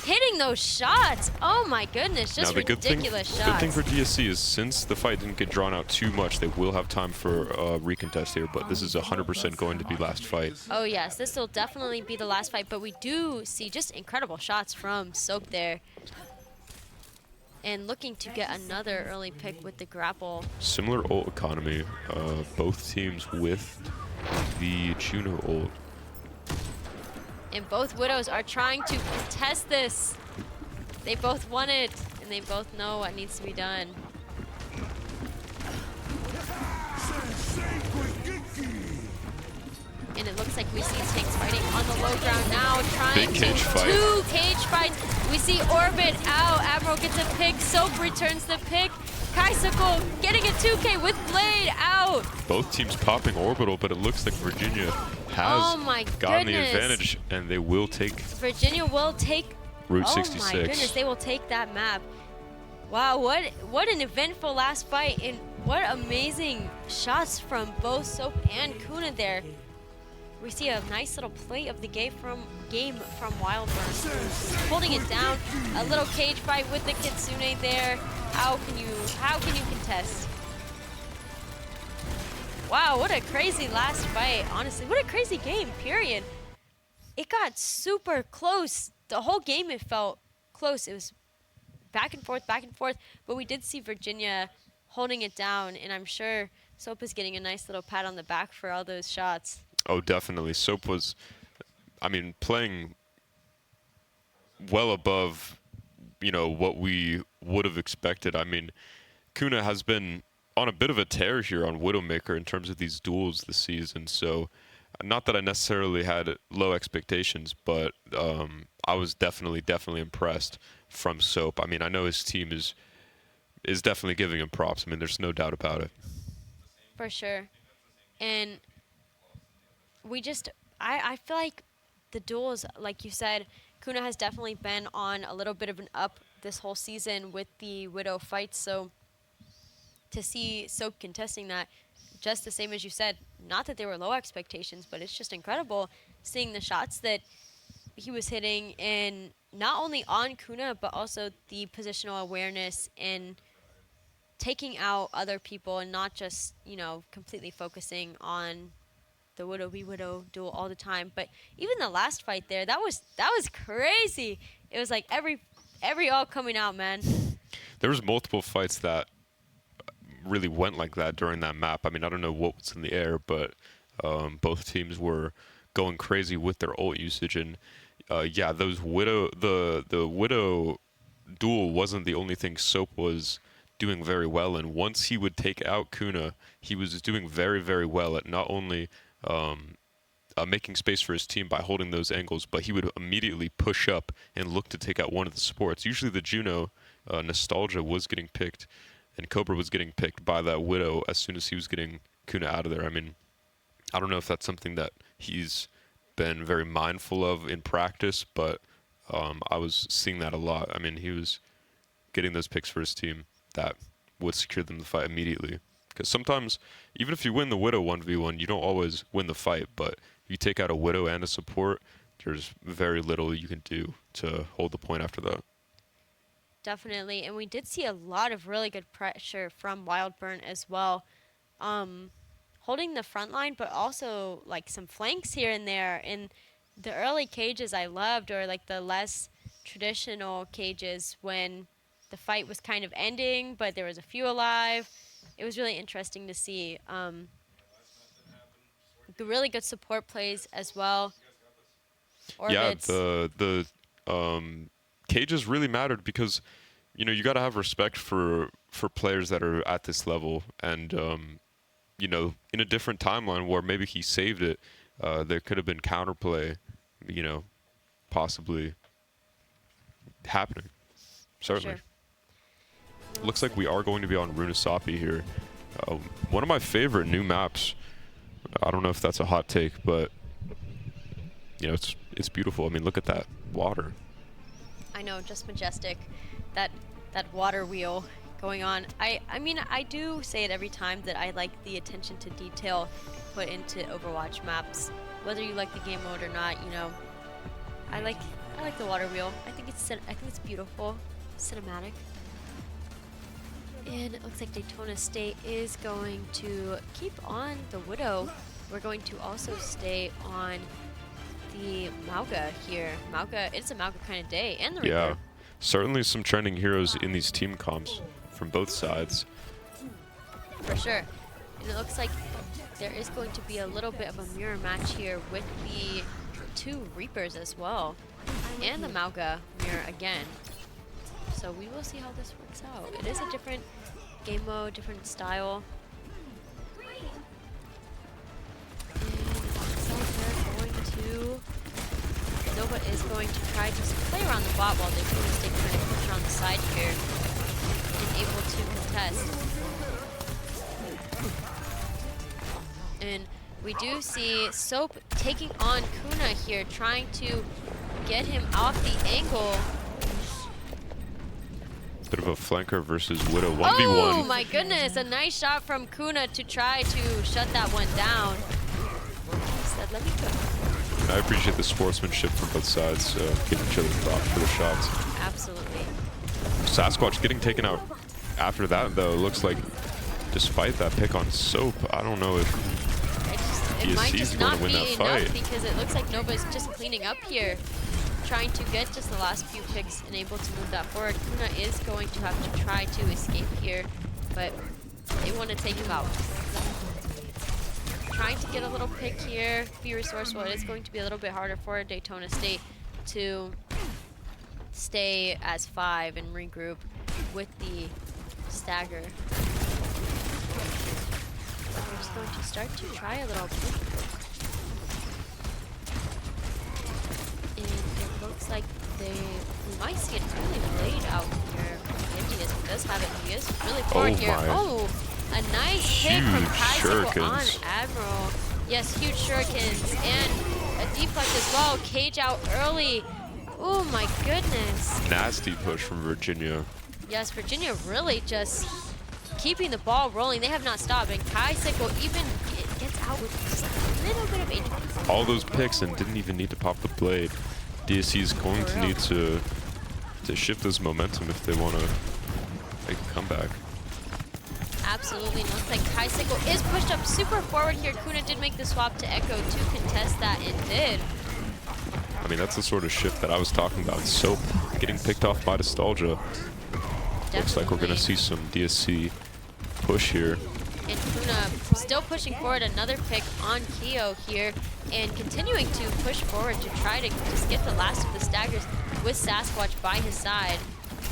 hitting those shots. Oh my goodness, just Now, the ridiculous shots. good thing for DSC is since the fight didn't get drawn out too much, they will have time for recontest here, but this is 100% going to be last fight. Oh yes, this will definitely be the last fight, but we do see just incredible shots from Soap there. And looking to get another early pick with the grapple. Similar ult economy, both teams with the Juno ult. And both Widows are trying to contest this. They both want it, and they both know what needs to be done. And it looks like we see Tanks fighting on the low ground now, trying Big cage to fight. 2 cage fights. We see Orbit out, Admiral gets a pick, Soap returns the pick. Kaisuko getting a 2K with Blade out. Both teams popping orbital, but it looks like Virginia has gotten the advantage, and they will take Virginia will take Route Oh 66. my goodness, they will take that map. Wow, what an eventful last fight, and what amazing shots from both Soap and Kuna there. We see a nice little play of the game from Wildburn, holding it down. A little cage fight with the Kitsune there. How can you contest? Wow, what a crazy last fight. Honestly, what a crazy game. Period. It got super close. The whole game it felt close. It was back and forth, but we did see Virginia holding it down, and I'm sure Soap is getting a nice little pat on the back for all those shots. Oh, definitely. Soap was, I mean, playing well above, you know, what we would have expected. I mean, Kuna has been on a bit of a tear here on Widowmaker in terms of these duels this season. So, not that I necessarily had low expectations, but I was definitely impressed from Soap. I mean, I know his team is definitely giving him props. I mean, there's no doubt about it. For sure. And I feel like the duels, like you said, Kuna has definitely been on a little bit of an up this whole season with the Widow fights. So to see Soap contesting that, just the same as you said, not that they were low expectations, but it's just incredible seeing the shots that he was hitting, and not only on Kuna, but also the positional awareness and taking out other people and not just, you know, completely focusing on the Widow v Widow duel all the time. But even the last fight there, that was crazy. It was like every all coming out, man. There was multiple fights that really went like that during that map. I mean, I don't know what was in the air, but both teams were going crazy with their ult usage. And yeah, those Widow, the Widow duel wasn't the only thing Soap was doing very well. And once he would take out Kuna, he was doing very well at not only making space for his team by holding those angles, but he would immediately push up and look to take out one of the supports. Usually the Juno, Nostalgia, was getting picked, and Cobra was getting picked by that Widow as soon as he was getting Kuna out of there. I mean, I don't know if that's something that he's been very mindful of in practice, but I was seeing that a lot. I mean, he was getting those picks for his team that would secure them the fight immediately. Because sometimes, even if you win the Widow 1v1, you don't always win the fight. But if you take out a Widow and a support, there's very little you can do to hold the point after that. Definitely, and we did see a lot of really good pressure from Wildburn as well. Holding the front line, but also like some flanks here and there. In the early cages I loved, or like the less traditional cages when the fight was kind of ending, but there was a few alive. It was really interesting to see. The really good support plays as well. Orbits. Yeah, the cages really mattered because, you know, you got to have respect for players that are at this level. And, you know, in a different timeline where maybe he saved it, there could have been counterplay, you know, possibly happening. Certainly. Sure. Looks like we are going to be on Runasapi here. One of my favorite new maps. I don't know if that's a hot take, but, you know, it's beautiful. I mean, look at that water. I know, just majestic. That water wheel going on. I mean, I do say it every time that I like the attention to detail put into Overwatch maps. Whether you like the game mode or not, you know, I like the water wheel. I think it's beautiful, cinematic. And it looks like Daytona State is going to keep on the Widow. We're going to also stay on the Mauga here. Mauga, it's a Mauga kind of day, and the Reaper. Yeah, certainly some trending heroes in these team comps from both sides. For sure. And it looks like there is going to be a little bit of a mirror match here with the two Reapers as well. And the Mauga mirror again. So we will see how this works out. It is a different game mode, different style. And it looks like they're going to... Nova is going to try to play around the bot while Daytona State trying to push around the side here and able to contest. And we do see Soap taking on Kuna here, trying to get him off the angle. Bit of a flanker versus Widow 1v1. Oh my goodness, a nice shot from Kuna to try to shut that one down. He said, let me cook. I appreciate the sportsmanship from both sides, giving each other props for the shots. Absolutely. Sasquatch getting taken out after that, though. Looks like, despite that pick on Soap, I don't know if It might DSC is just going not to win be that enough fight. because it looks like Nova's just cleaning up here, trying to get just the last few picks and able to move that forward. Kuna is going to have to try to escape here, but they want to take him out. Trying to get a little pick here, be resourceful. It is going to be a little bit harder for Daytona State to stay as 5 and regroup with the stagger. We're just going to start to try a little pick. And it looks like we might see it really laid out here. He does have it. He is really forward here. My. Oh, a nice hit from Huge Kaiseko on shurikens. Admiral. Yes, huge shurikens and a deflect as well. Cage out early. Oh my goodness. Nasty push from Virginia. Yes, Virginia really just keeping the ball rolling. They have not stopped. And Kaiseko even gets out with just a little bit of HP. All those picks and didn't even need to pop the blade. DSC is going to need to shift this momentum if they want to make a comeback. Absolutely. And looks like Kaiseko is pushed up super forward here. Kuna did make the swap to Echo to contest that and did. I mean, that's the sort of shift that I was talking about. Soap getting picked off by Nostalgia. Definitely. Looks like we're going to see some DSC push here. And Kuna still pushing forward, another pick on Keo here and continuing to push forward to try to just get the last of the staggers with Sasquatch by his side.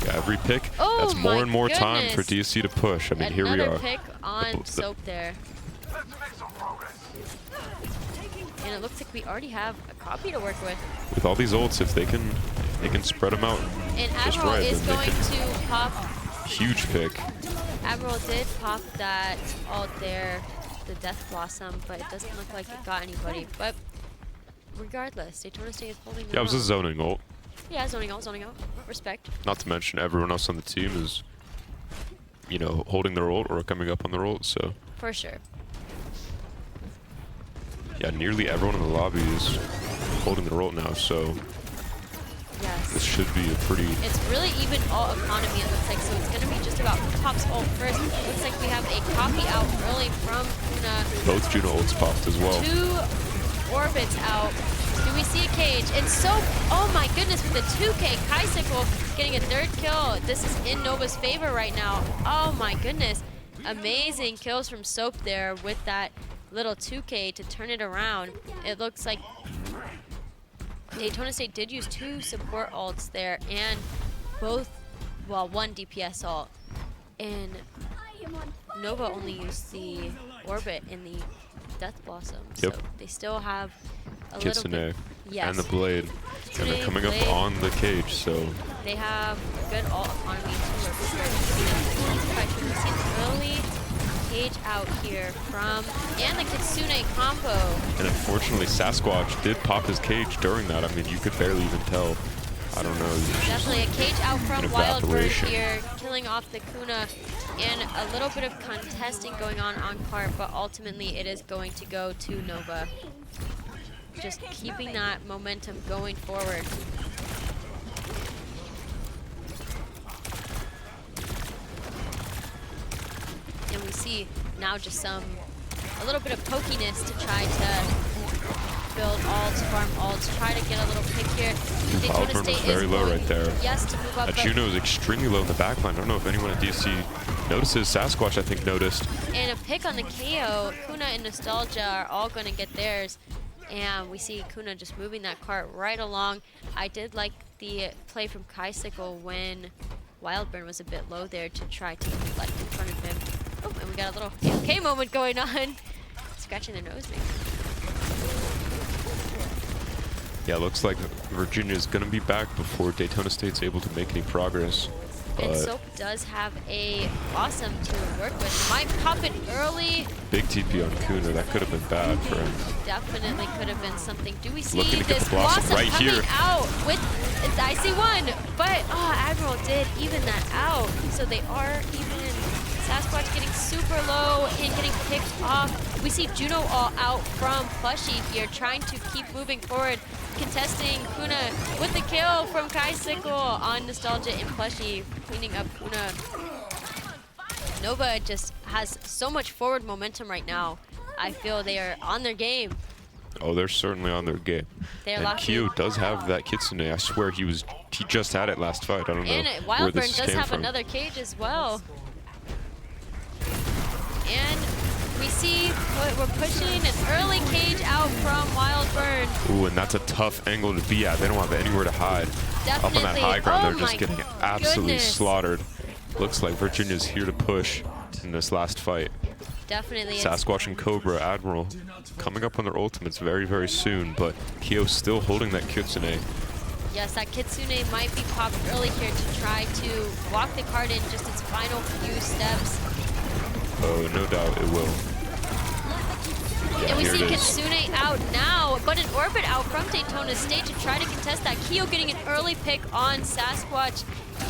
Yeah, every pick, Oh that's more my and more time for goodness. DSC to push. I mean, here we Another are. pick on Soap there. And it looks like we already have a copy to work with. With all these ults, if they can spread them out And just Admiral right, is then going they can, to pop. huge pick. Admiral did pop that ult there, the Death Blossom, but it doesn't look like it got anybody. But regardless, Daytona State is holding Yeah, it was a their own. zoning ult. Yeah, zoning out, zoning out. Respect. Not to mention everyone else on the team is, you know, holding their ult or coming up on their ult, so. For sure. Yeah, nearly everyone in the lobby is holding their ult now, so Yes. this should be a pretty... It's really even ult economy, it looks like, so it's going to be just about who pops ult first. Looks like we have a copy out early from Kuna. Both Juno ults popped as well. 2 orbits out. Do we see a cage? And so, oh my goodness, with the 2K, Kaisicle getting a 3rd kill. This is in Nova's favor right now. Oh my goodness. Amazing kills from Soap there with that little 2K to turn it around. It looks like Daytona State did use 2 support ults there and both, well, 1 DPS ult. And Nova only used the Orbit in the Death Blossom. Yep. So they still have a Kitsune little bit. Yes. and the Blade. And they're coming Blade. up on the cage, so... They have good ult economy too. We see an early cage out here from, and the Kitsune combo. And unfortunately, Sasquatch did pop his cage during that. I mean, you could barely even tell. I don't know. Definitely a cage out from an Wildbird evaporation. here, killing off the Kuna, and a little bit of contesting going on cart, but ultimately it is going to go to Nova. Just keeping that momentum going forward. And we see now just a little bit of pokiness to try to build ults, farm ults, try to get a little pick here. Daytona Wildburn State was very is low going, right there. yes, to move up. but- Juno is extremely low in the backline. I don't know if anyone at DC notices. Sasquatch, I think, noticed. And a pick on the KO. Kuna and Nostalgia are all going to get theirs. And we see Kuna just moving that cart right along. I did like the play from Kaisicle when Wildburn was a bit low there to try to deflect in front of him. Oh, and we got a little AFK moment going on. Scratching their nose, maybe. Yeah, looks like Virginia's going to be back before Daytona State's able to make any progress. And But Soap does have a Blossom to work with. Might pop it early. big TP on Kuna. That could have been bad for him. Definitely could have been something. Do we see Looking to get this the Blossom right coming here. out with it's IC1? But Admiral did even that out. So they are even. Sasquatch getting super low and getting picked off. We see Juno all out from Plushie here, trying to keep moving forward, contesting Kuna with the kill from Kaisicle on Nostalgia and Plushie, cleaning up Kuna. Nova just has so much forward momentum right now. I feel they are on their game. Oh, they're certainly on their game. They're And locked Kyo in. does have that Kitsune. I swear he just had it last fight. I don't know And where this Wildburn does came have from. another cage as well. And we see we're pushing an early cage out from Wildburn. Ooh, and that's a tough angle to be at. They don't have anywhere to hide. Up on that Definitely. high ground, Oh they're just my getting absolutely goodness. slaughtered. Looks like Virginia's here to push in this last fight. Definitely. Sasquatch and Cobra, Admiral, coming up on their ultimates very, very soon, but Kyo's still holding that Kitsune. Yes, that Kitsune might be popped early here to try to walk the card in just its final few steps. Oh, no doubt it will. Yeah, And we here see it is. Kitsune out now, but an Orbit out from Daytona State to try to contest that. Kyo getting an early pick on Sasquatch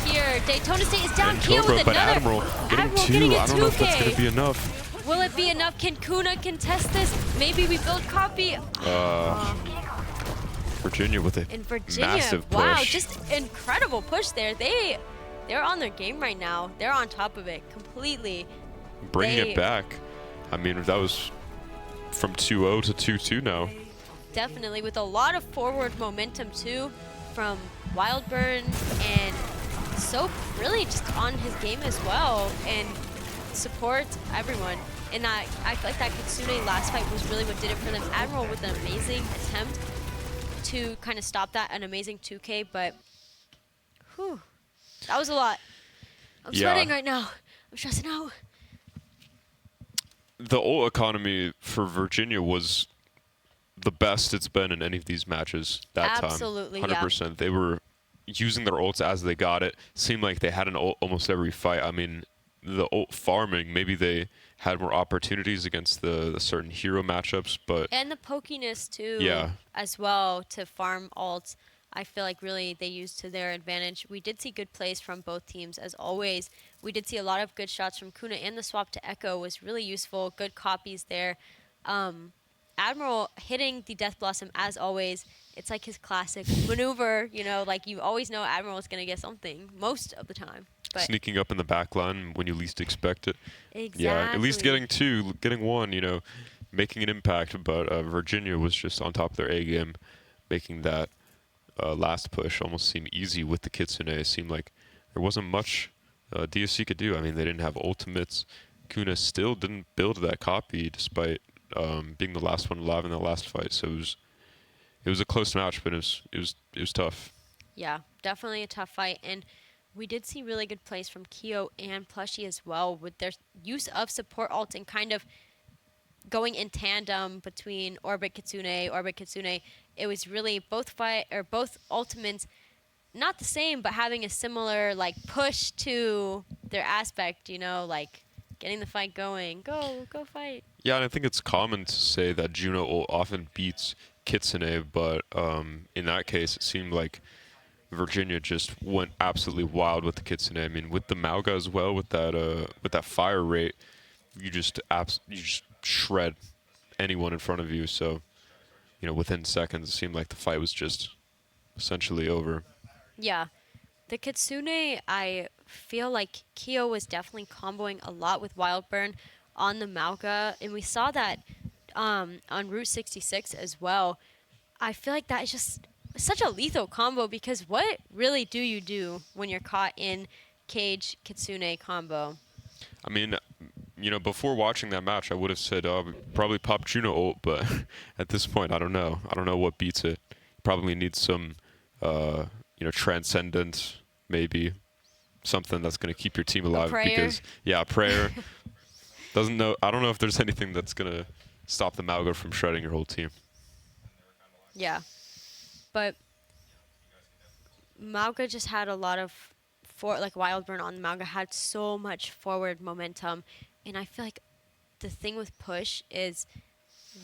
here. Daytona State is down. And Kyo Cobra, with but another. Admiral getting Admiral two. getting a I don't know if that's 2K. going to be enough. Will it be enough? Can Kuna contest this? Maybe we build copy. Virginia with a In Virginia, massive push. wow, just incredible push there. They're on their game right now. They're on top of it completely. Bringing they- it back. I mean, that was from 2-0 to 2-2 now. Definitely, with a lot of forward momentum too from Wildburn and Soap really just on his game as well and support everyone. And that I feel like that Kitsune last fight was really what did it for them. Admiral with an amazing attempt to kind of stop that, an amazing 2K, but whew, that was a lot. I'm Yeah. sweating right now. I'm stressing out. The ult economy for Virginia was the best it's been in any of these matches that Absolutely, time. yeah. 100%. They were using their ults as they got it. Seemed like they had an ult almost every fight. I mean, the ult farming, maybe they had more opportunities against the certain hero matchups, but And the pokiness too, Yeah. as well to farm ults. I feel like really they used to their advantage. We did see good plays from both teams as always. We did see a lot of good shots from Kuna, and the swap to Echo was really useful. Good copies there. Admiral hitting the Death Blossom as always. It's like his classic maneuver, like you always know Admiral is going to get something most of the time. But Sneaking up in the back line when you least expect it. exactly. Yeah, at least getting two, getting one, making an impact. But Virginia was just on top of their A game, making that last push almost seem easy with the Kitsune. It seemed like there wasn't much DSC could do. I mean, they didn't have ultimates. Kuna still didn't build that copy despite being the last one alive in the last fight. So it was a close match, but it was tough. Yeah, definitely a tough fight. And we did see really good plays from Kyo and Plushie as well with their use of support ult and kind of going in tandem between Orbit Kitsune. It was really both ultimates, not the same, but having a similar push to their aspect, like getting the fight going. Go fight. Yeah, and I think it's common to say that Juno ult often beats Kitsune, but in that case, it seemed like Virginia just went absolutely wild with the Kitsune. I mean, with the Mauga as well, with that fire rate, you just shred anyone in front of you. So, within seconds, it seemed like the fight was just essentially over. Yeah. The Kitsune, I feel like Kyo was definitely comboing a lot with Wildburn on the Mauga, and we saw that on Route 66 as well. I feel like that is just such a lethal combo because what really do you do when you're caught in Cage Kitsune combo? I mean, before watching that match, I would have said probably pop Juno ult, but at this point, I don't know. I don't know what beats it. Probably needs some, transcendent, maybe something that's going to keep your team alive. Because prayer doesn't know. I don't know if there's anything that's going to stop the Mauga from shredding your whole team. Yeah, but Mauga just had a lot of Wildburn on Mauga had so much forward momentum. And I feel like the thing with push is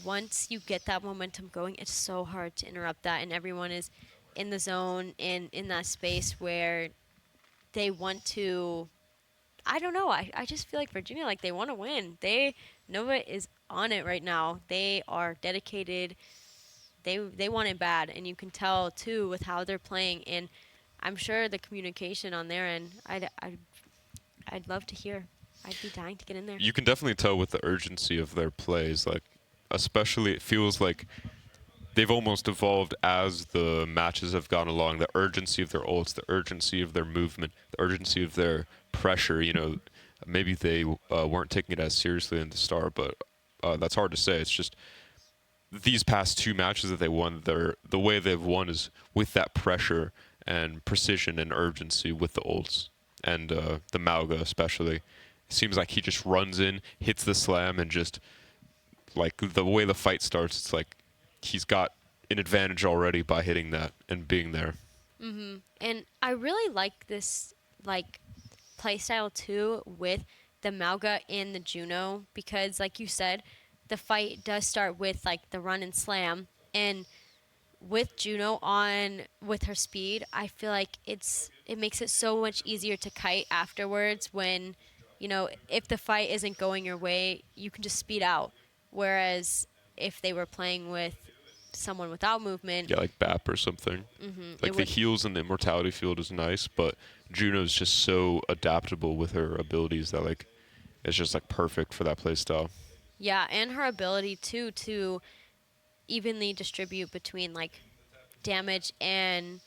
once you get that momentum going, it's so hard to interrupt that. And everyone is in the zone and in that space where they want to, I don't know. I just feel like Virginia, they want to win. Nova is on it right now. They are dedicated. They want it bad. And you can tell, too, with how they're playing. And I'm sure the communication on their end, I'd love to hear. I'd be dying to get in there. You can definitely tell with the urgency of their plays, especially it feels like they've almost evolved as the matches have gone along. The urgency of their ults, the urgency of their movement, the urgency of their pressure. Maybe they weren't taking it as seriously in the start, but that's hard to say. It's just these past two matches that they won, the way they've won is with that pressure and precision and urgency with the ults and the Mauga especially. Seems like he just runs in, hits the slam, and just the way the fight starts, it's like he's got an advantage already by hitting that and being there. Mm-hmm. And I really like this playstyle too with the Mauga and the Juno because, like you said, the fight does start with the run and slam, and with Juno on with her speed, I feel like it makes it so much easier to kite afterwards when. If the fight isn't going your way, you can just speed out. Whereas if they were playing with someone without movement... Yeah, like BAP or something. Mm-hmm, the heals in the Immortality field is nice, but Juno's just so adaptable with her abilities that, it's just, perfect for that playstyle. Yeah, and her ability, too, to evenly distribute between, damage and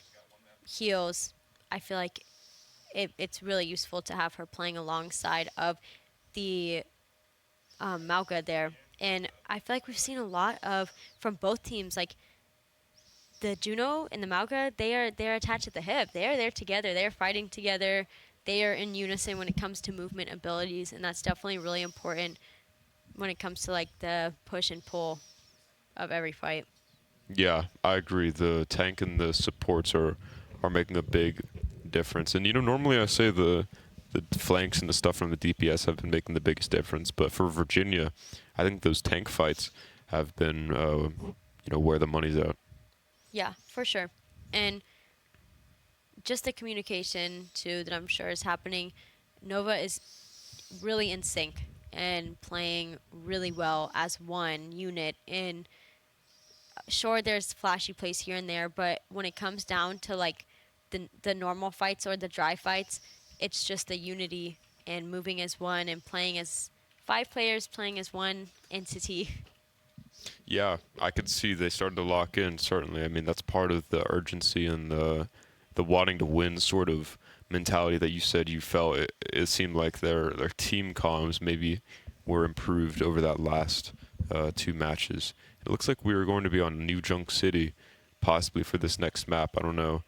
heals. I feel like it's really useful to have her playing alongside of the Mauga there. And I feel like we've seen a lot of, from both teams, the Juno and the Mauga, they're attached at the hip. They are there together. They're fighting together. They are in unison when it comes to movement abilities, and that's definitely really important when it comes to, the push and pull of every fight. Yeah, I agree. The tank and the supports are making a big difference. And normally I say the flanks and the stuff from the DPS have been making the biggest difference, but for Virginia, I think those tank fights have been where the money's at. Yeah, for sure. And just the communication too that I'm sure is happening. Nova is really in sync and playing really well as one unit. And sure, there's flashy plays here and there, but when it comes down to like the normal fights or the dry fights, it's just the unity and moving as one and playing as 5 players playing as one entity. Yeah, I could see they started to lock in, certainly. I mean, that's part of the urgency and the wanting to win sort of mentality that you said you felt. It seemed like their team comms maybe were improved over that last 2 matches. It looks like we were going to be on New Junk City, possibly for this next map. I don't know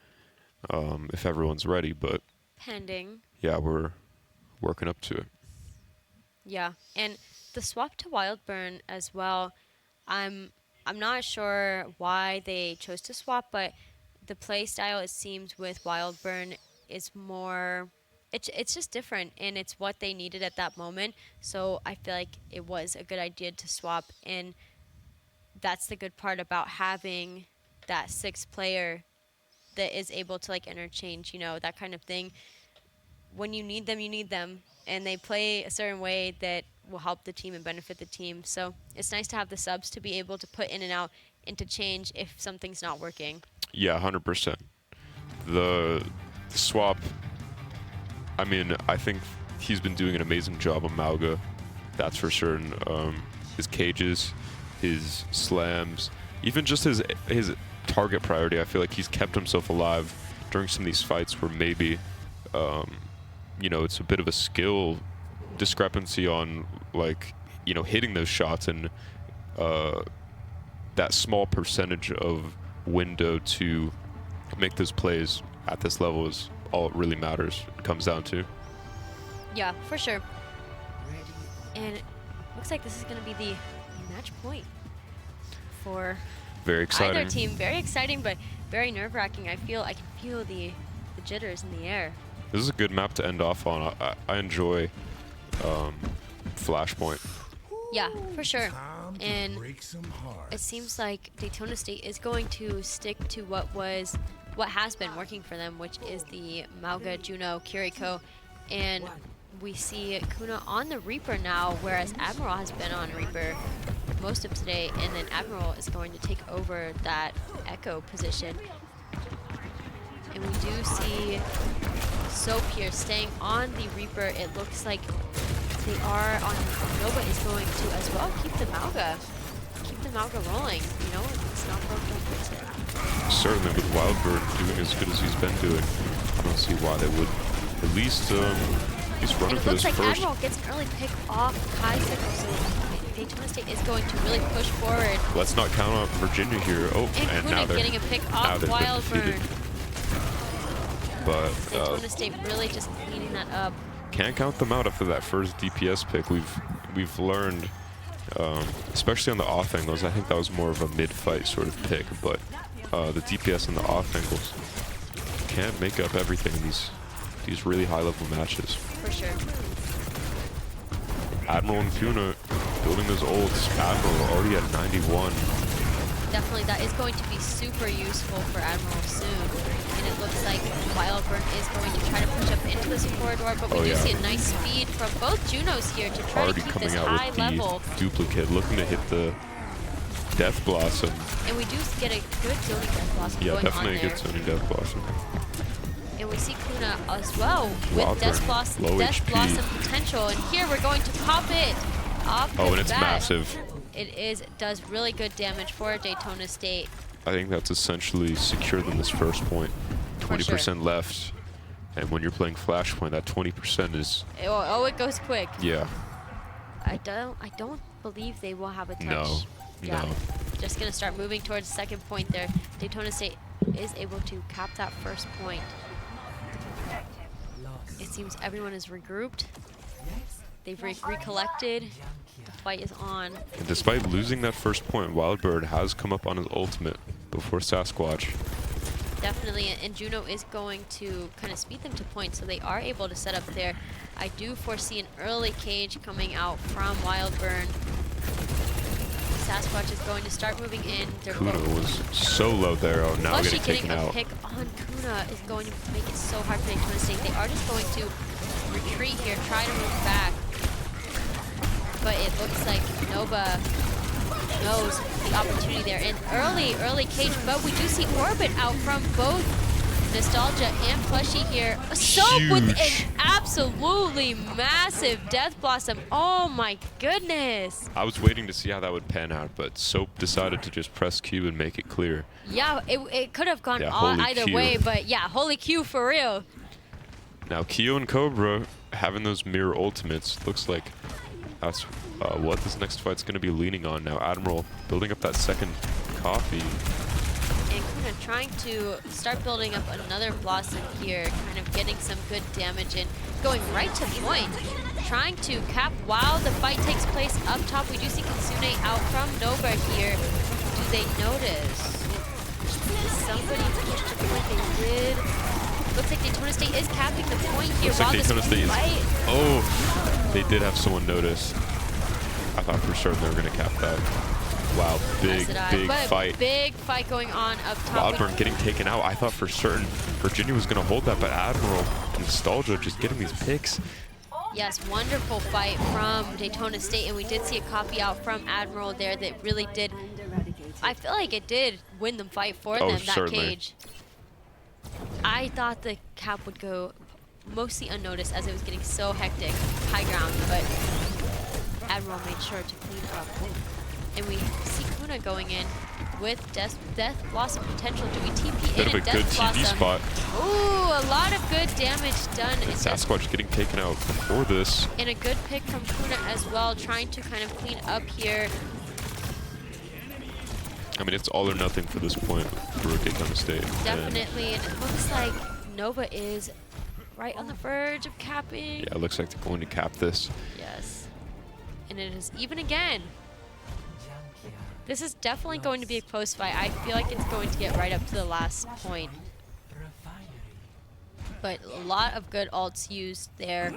if everyone's ready, but Pending. yeah, we're working up to it. Yeah, and the swap to Wildburn as well. I'm not sure why they chose to swap, but the play style, it seems, with Wildburn is more. It's just different, and it's what they needed at that moment. So I feel like it was a good idea to swap, and that's the good part about having that 6th player that is able to like interchange, you know, that kind of thing. When you need them, you need them, and they play a certain way that will help the team and benefit the team. So it's nice to have the subs to be able to put in and out interchange if something's not working. Yeah, 100%. The swap, I mean, I think he's been doing an amazing job on Mauga, that's for certain. His cages, his slams, even just his target priority, I feel like he's kept himself alive during some of these fights where maybe, you know, it's a bit of a skill discrepancy on, like, you know, hitting those shots, and that small percentage of window to make those plays at this level is all it really matters. It comes down to. Yeah, for sure. And it looks like this is going to be the match point for Very exciting. either team. Very exciting, but very nerve-wracking. I can feel the jitters in the air. This is a good map to end off on. I enjoy Flashpoint. Yeah, for sure. Time to And break some hearts. it seems like Daytona State is going to stick to what has been working for them, which is the Mauga, Juno, Kiriko, and we see Kuna on the Reaper now, whereas Admiral has been on Reaper most of today, and then Admiral is going to take over that Echo position. And we do see Soap here staying on the Reaper. It looks like they are on Nova is going to as well keep the Mauga rolling. You know, if it's not broke, don't fix it. Certainly with Wildbird doing as good as he's been doing, I don't see why they would at least he's running And for it this looks like first. Admiral gets an early pick off Kaisicle, so Daytona State is going to really push forward. Let's not count on Virginia here. Oh, And now Kuna they're getting a pick now off they've been defeated. Wildburn. But Daytona State really just cleaning that up. can't count them out after that first DPS pick. We've learned, especially on the off angles. I think that was more of a mid-fight sort of pick, but the DPS and the off angles can't make up everything in these really high-level matches. For sure. Admiral and Kuna building those ults. Admiral already at 91. Definitely, that is going to be super useful for Admiral soon. And it looks like Wildburn is going to try to push up into this corridor, but we do see a nice speed from both Junos here to try Already to keep coming this out high with level. the duplicate, looking to hit the Death Blossom. And we do get a good zoning Death Blossom Yeah, going definitely on a there. good Sony Death Blossom. And we see Kuna as well with Wildburn, Death low Blossom HP. potential. And here we're going to pop it off the Oh, and it's bat. massive. It does really good damage for Daytona State. I think that's essentially secured them this first point. 20% left. And when you're playing Flashpoint, that 20% is... Oh, it goes quick. Yeah. I don't believe they will have a touch. No. Yeah. No. Just gonna start moving towards the second point there. Daytona State is able to cap that first point. It seems everyone is regrouped. They've recollected. The fight is on. And despite losing that first point, Wildbird has come up on his ultimate before Sasquatch. Definitely, and Juno is going to kind of speed them to points, so they are able to set up there. I do foresee an early cage coming out from Wildburn. Sasquatch is going to start moving in. They're Kuna both. was so low there. Oh, now Flushy getting taken getting a out. pick on Kuna is going to make it so hard for Daytona State. They are just going to retreat here, try to move back. But it looks like Nova knows the opportunity there. And early cage, but we do see Orbit out from both Nostalgia and Plushy here. Soap with an absolutely massive Death Blossom. Oh my goodness. I was waiting to see how that would pan out, but Soap decided to just press Q and make it clear. Yeah, it could have gone Yeah, on holy either Q. way, but yeah, holy Q for real. Now Kyo and Cobra having those mirror ultimates looks like that's what this next fight's going to be leaning on now. Admiral building up that second coffee. And Kuna trying to start building up another Blossom here, kind of getting some good damage in, going right to point, trying to cap while the fight takes place up top. We do see Kitsune out from Nova here. Do they notice? Did somebody push the point? They did. Looks like Daytona State is capping the point here. Looks like while this Daytona State is. fight. Oh, they did have someone notice. I thought for certain they were going to cap that. Wow, big fight. Big fight going on up top. Wildburn getting taken out. I thought for certain Virginia was going to hold that, but Admiral and Nostalgia just getting these picks. Yes, wonderful fight from Daytona State, and we did see a copy out from Admiral there that really did. I feel like it did win the fight for them, that certainly. cage. I thought the cap would go mostly unnoticed as it was getting so hectic, high ground, but Admiral made sure to clean up. And we see Kuna going in with Death Blossom potential. Do we TP Bit in of a and good Death TP Blossom? spot. Ooh, a lot of good damage done. And Sasquatch getting taken out before this. And a good pick from Kuna as well, trying to kind of clean up here. I mean, it's all or nothing for this point for Daytona State. Definitely, and it looks like Nova is right on the verge of capping. Yeah, it looks like they're going to cap this. Yes. And it is even again. This is definitely going to be a close fight. I feel like it's going to get right up to the last point. But a lot of good ults used there.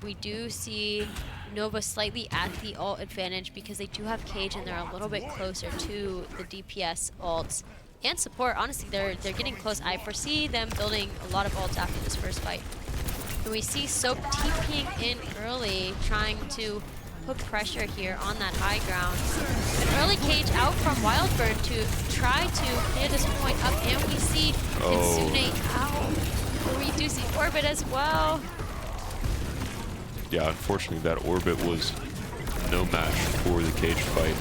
We do see Nova slightly at the ult advantage because they do have cage and they're a little bit closer to the DPS ults. And support, honestly, they're getting close. I foresee them building a lot of ults after this first fight. And we see Soap TPing in early, trying to put pressure here on that high ground. An early cage out from Wildburn to try to clear this point up, and we see Kitsune out. We do see Orbit as well. Yeah, unfortunately, that Orbit was no match for the cage fight.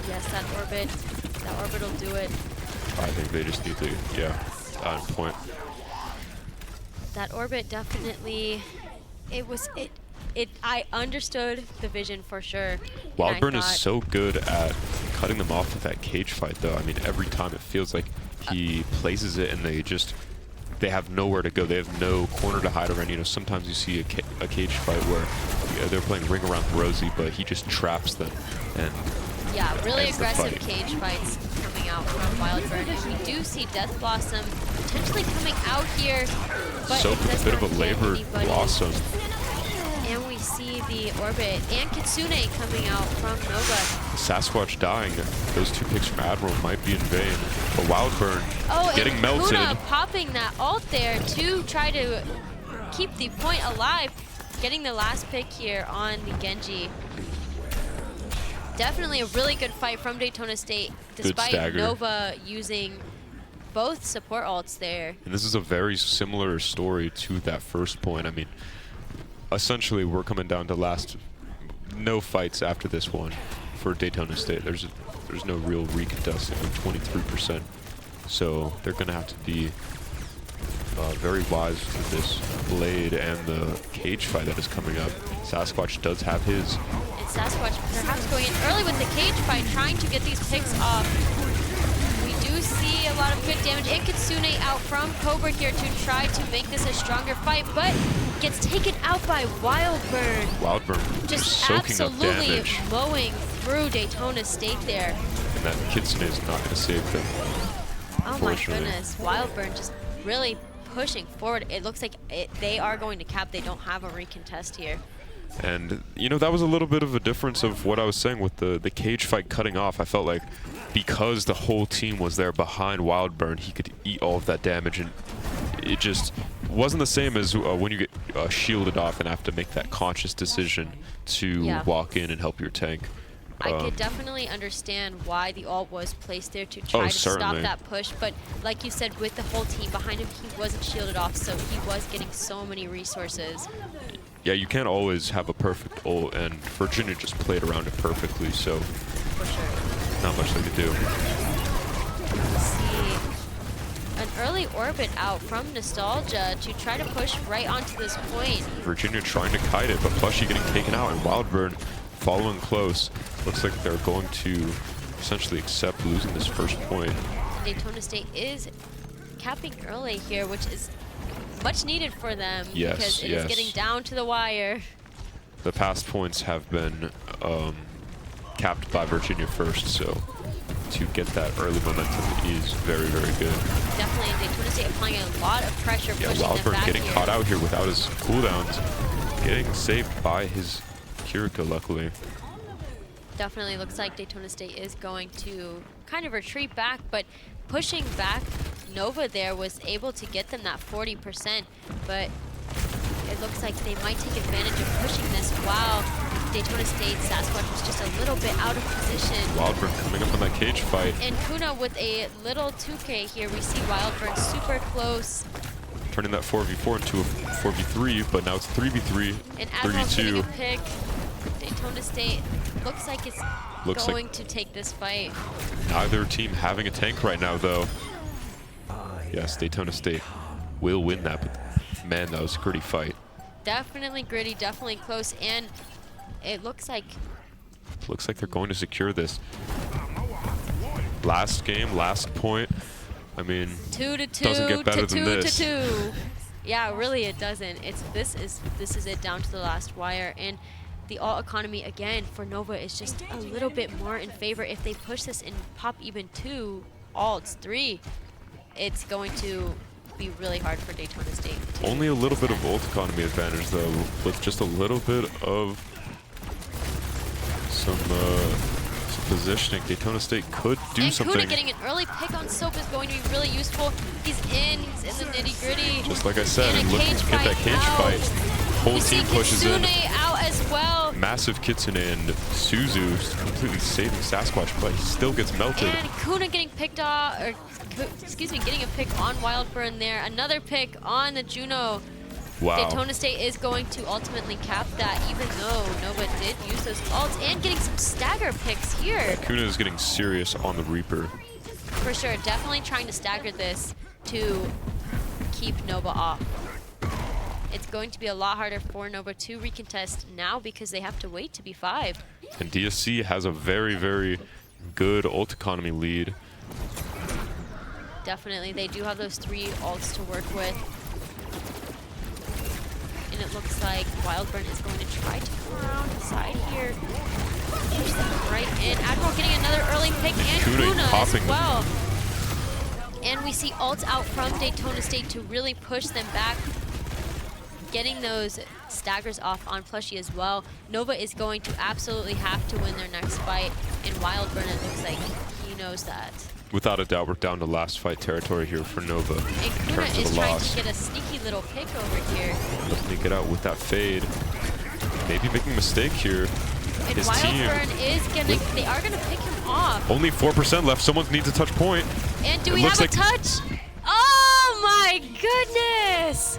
Yes, that Orbit will do it. I think they just need to, on point. That Orbit definitely, I understood the vision for sure. Wildburn is so good at cutting them off with that cage fight, though. I mean, every time it feels like he places it and they have nowhere to go. They have no corner to hide around. You know, sometimes you see a cage fight where they're playing Ring Around the Rosie, but he just traps them. And yeah, really ends the aggressive fight. cage fights coming out from Wildburn. And we do see Death Blossom potentially coming out here, but So it does a bit of not a get labor anybody. blossom. And we see the Orbit and Kitsune coming out from Nova. Sasquatch dying. Those two picks from Admiral might be in vain. But Wildburn getting and melted. Kuna popping that ult there to try to keep the point alive, getting the last pick here on the Genji. Definitely a really good fight from Daytona State, despite stagger. Nova using both support ults there. And this is a very similar story to that first point. I mean, essentially, we're coming down to no fights after this one for Daytona State. There's no real recontesting of 23%. So they're going to have to be very wise with this blade and the cage fight that is coming up. Sasquatch does have his. And Sasquatch perhaps going in early with the cage fight, trying to get these picks off. We do see a lot of good damage. And Kitsune out from Cobra here to try to make this a stronger fight, but gets taken out by Wildburn. Wildburn Just soaking up absolutely damage. mowing through Daytona State there. And that Kitsune is not going to save them. Oh my goodness, Wildburn just really pushing forward. It looks like they are going to cap. They don't have a recontest here. And, you know, that was a little bit of a difference of what I was saying with the cage fight cutting off. I felt like because the whole team was there behind Wildburn, he could eat all of that damage, and it just wasn't the same as when you get shielded off and have to make that conscious decision to walk in and help your tank. I could definitely understand why the ult was placed there to try to stop that push, but like you said, with the whole team behind him, he wasn't shielded off, so he was getting so many resources. Yeah, you can't always have a perfect ult, and Virginia just played around it perfectly, so For sure. not much they could do. Let's see. An early orbit out from Nostalgia to try to push right onto this point. Virginia trying to kite it, but Plushie getting taken out, and Wildburn following close. Looks like they're going to essentially accept losing this first point. Daytona State is capping early here, which is much needed for them because it is getting down to the wire. The past points have been capped by Virginia first, so to get that early momentum is very, very good. Definitely, Daytona State applying a lot of pressure, pushing them Wildburn back getting here. caught out here without his cooldowns, getting saved by his Kirika, luckily. Definitely looks like Daytona State is going to kind of retreat back, but pushing back Nova there was able to get them that 40%, but it looks like they might take advantage of pushing this while Daytona State Sasquatch was just a little bit out of position. Wildburn coming up on that cage fight. And Kuna with a little 2K here. We see Wildburn super close. Turning that 4v4 into a 4v3, but now it's 3v3, And Admiral getting a 3v2. pick. Daytona State looks like it's going to take this fight. Neither team having a tank right now, though. Yes, Daytona State will win that, but man, that was a gritty fight. Definitely gritty, definitely close, and it looks like they're going to secure this. Last game, last point. I mean, 2-2, doesn't get better than this. 2-2. Yeah, really, it doesn't. This is it down to the last wire, and the alt economy again for Nova is just a little bit more in favor. If they push this and pop even 2 alts, 3, it's going to be really hard for Daytona State. Only a little bit of ult economy advantage, though, with just a little bit of some positioning. Daytona State could do something. Kuna getting an early pick on Soap is going to be really useful. He's in the nitty-gritty. Just like I said, and looking to get that cage fight. Whole team pushes in. Kitsune out as well. Massive Kitsune and Suzu completely saving Sasquatch, but he still gets melted. And Kuna getting picked off, or excuse me, getting a pick on Wildburn there. Another pick on the Juno. Wow. Daytona State is going to ultimately cap that, even though Nova did use those ults, and getting some stagger picks here. Kuna is getting serious on the Reaper. For sure, definitely trying to stagger this to keep Nova off. It's going to be a lot harder for Nova to recontest now because they have to wait to be 5. And DSC has a very, very good ult economy lead. Definitely, they do have those 3 ults to work with. And it looks like Wildburn is going to try to come around the side here. Push them right in. Admiral getting another early pick, and Kuna as well. And we see ults out from Daytona State to really push them back. Getting those staggers off on Plushie as well. Nova is going to absolutely have to win their next fight, and Wildburn, it looks like he knows that. Without a doubt, we're down to last fight territory here for Nova. And Kuna is trying to get a sneaky little pick over here. Looking to get out with that fade. Maybe making a mistake here. And His Wildburn team, they are gonna pick him off. Only 4% left. Someone needs a touch point. And do we have a touch? Oh my goodness!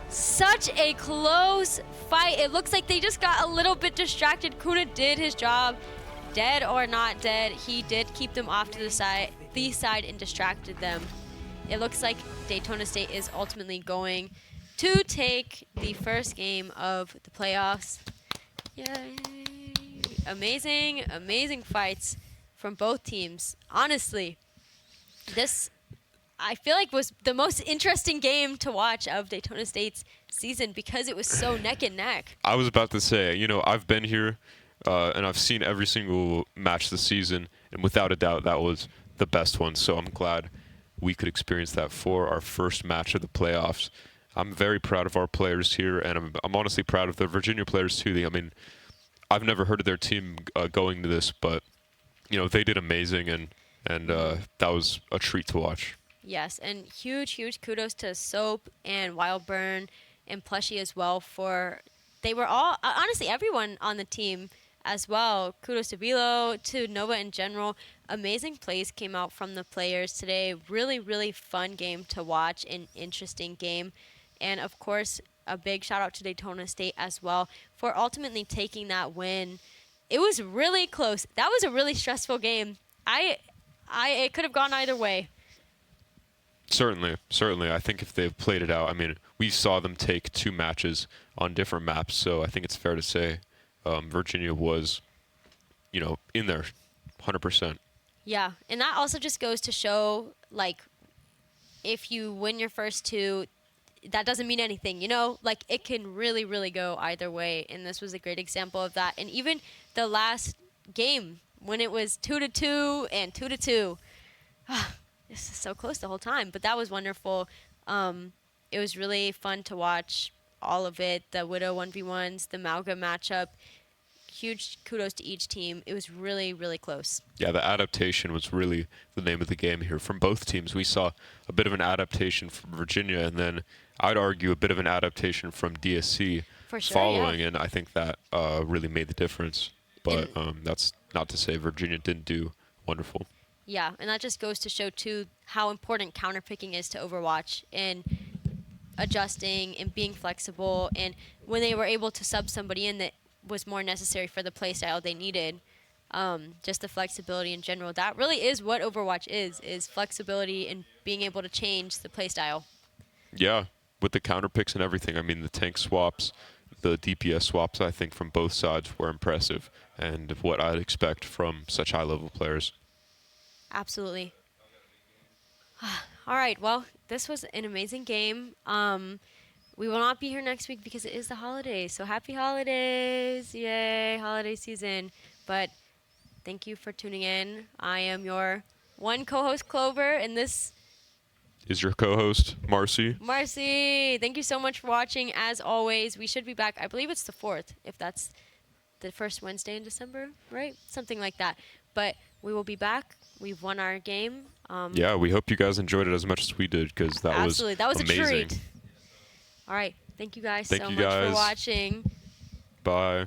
Such a close fight. It looks like they just got a little bit distracted. Kuna did his job. Dead or not dead, he did keep them off to the side and distracted them. It looks like Daytona State is ultimately going to take the first game of the playoffs. Yay. Amazing, amazing fights from both teams. Honestly, this, I feel like, was the most interesting game to watch of Daytona State's season because it was so neck and neck. I was about to say, you know, I've been here and I've seen every single match this season, and without a doubt, that was the best one. So I'm glad we could experience that for our first match of the playoffs. I'm very proud of our players here, and I'm honestly proud of the Virginia players too. I mean, I've never heard of their team going to this, but you know, they did amazing, and that was a treat to watch. Yes, and huge kudos to Soap and Wildburn and Plushie as well for they were all honestly everyone on the team as well. Kudos to Velo, to Nova in general. Amazing plays came out from the players today. Really fun game to watch, an interesting game. And of course, a big shout out to Daytona State as well for ultimately taking that win. It was really close. That was a really stressful game. It could have gone either way. Certainly. I think if they've played it out, I mean, we saw them take 2 matches on different maps, so I think it's fair to say Virginia was, you know, in there 100%. Yeah, and that also just goes to show, like, if you win your first 2, that doesn't mean anything, you know? Like, it can really go either way, and this was a great example of that. And even the last game, when it was 2-2 and 2-2, this is so close the whole time, but that was wonderful. It was really fun to watch all of it, the Widow 1v1s, the Mauga matchup. Huge kudos to each team. It was really close. Yeah, the adaptation was really the name of the game here. From both teams, we saw a bit of an adaptation from Virginia, and then I'd argue a bit of an adaptation from DSC For sure, following, yeah. and I think that really made the difference. But that's not to say Virginia didn't do wonderful. Yeah, and that just goes to show, too, how important counterpicking is to Overwatch and adjusting and being flexible. And when they were able to sub somebody in that was more necessary for the playstyle they needed, just the flexibility in general. That really is what Overwatch is flexibility and being able to change the playstyle. Yeah, with the counter picks and everything. I mean, the tank swaps, the DPS swaps, I think, from both sides were impressive and what I'd expect from such high-level players. Absolutely. All right, well, this was an amazing game. We will not be here next week because it is the holidays. So happy holidays. Yay, holiday season. But thank you for tuning in. I am your one co-host, Clover, and this Is your co-host, Marcy. Marcy. Thank you so much for watching. As always, we should be back. I believe it's the 4th, if that's the first Wednesday in December, right? Something like that. But we will be back. We've won our game. Yeah, we hope you guys enjoyed it as much as we did, because that Absolutely. That was amazing. a treat. All right. Thank you guys Thank so you much guys. for watching. Bye.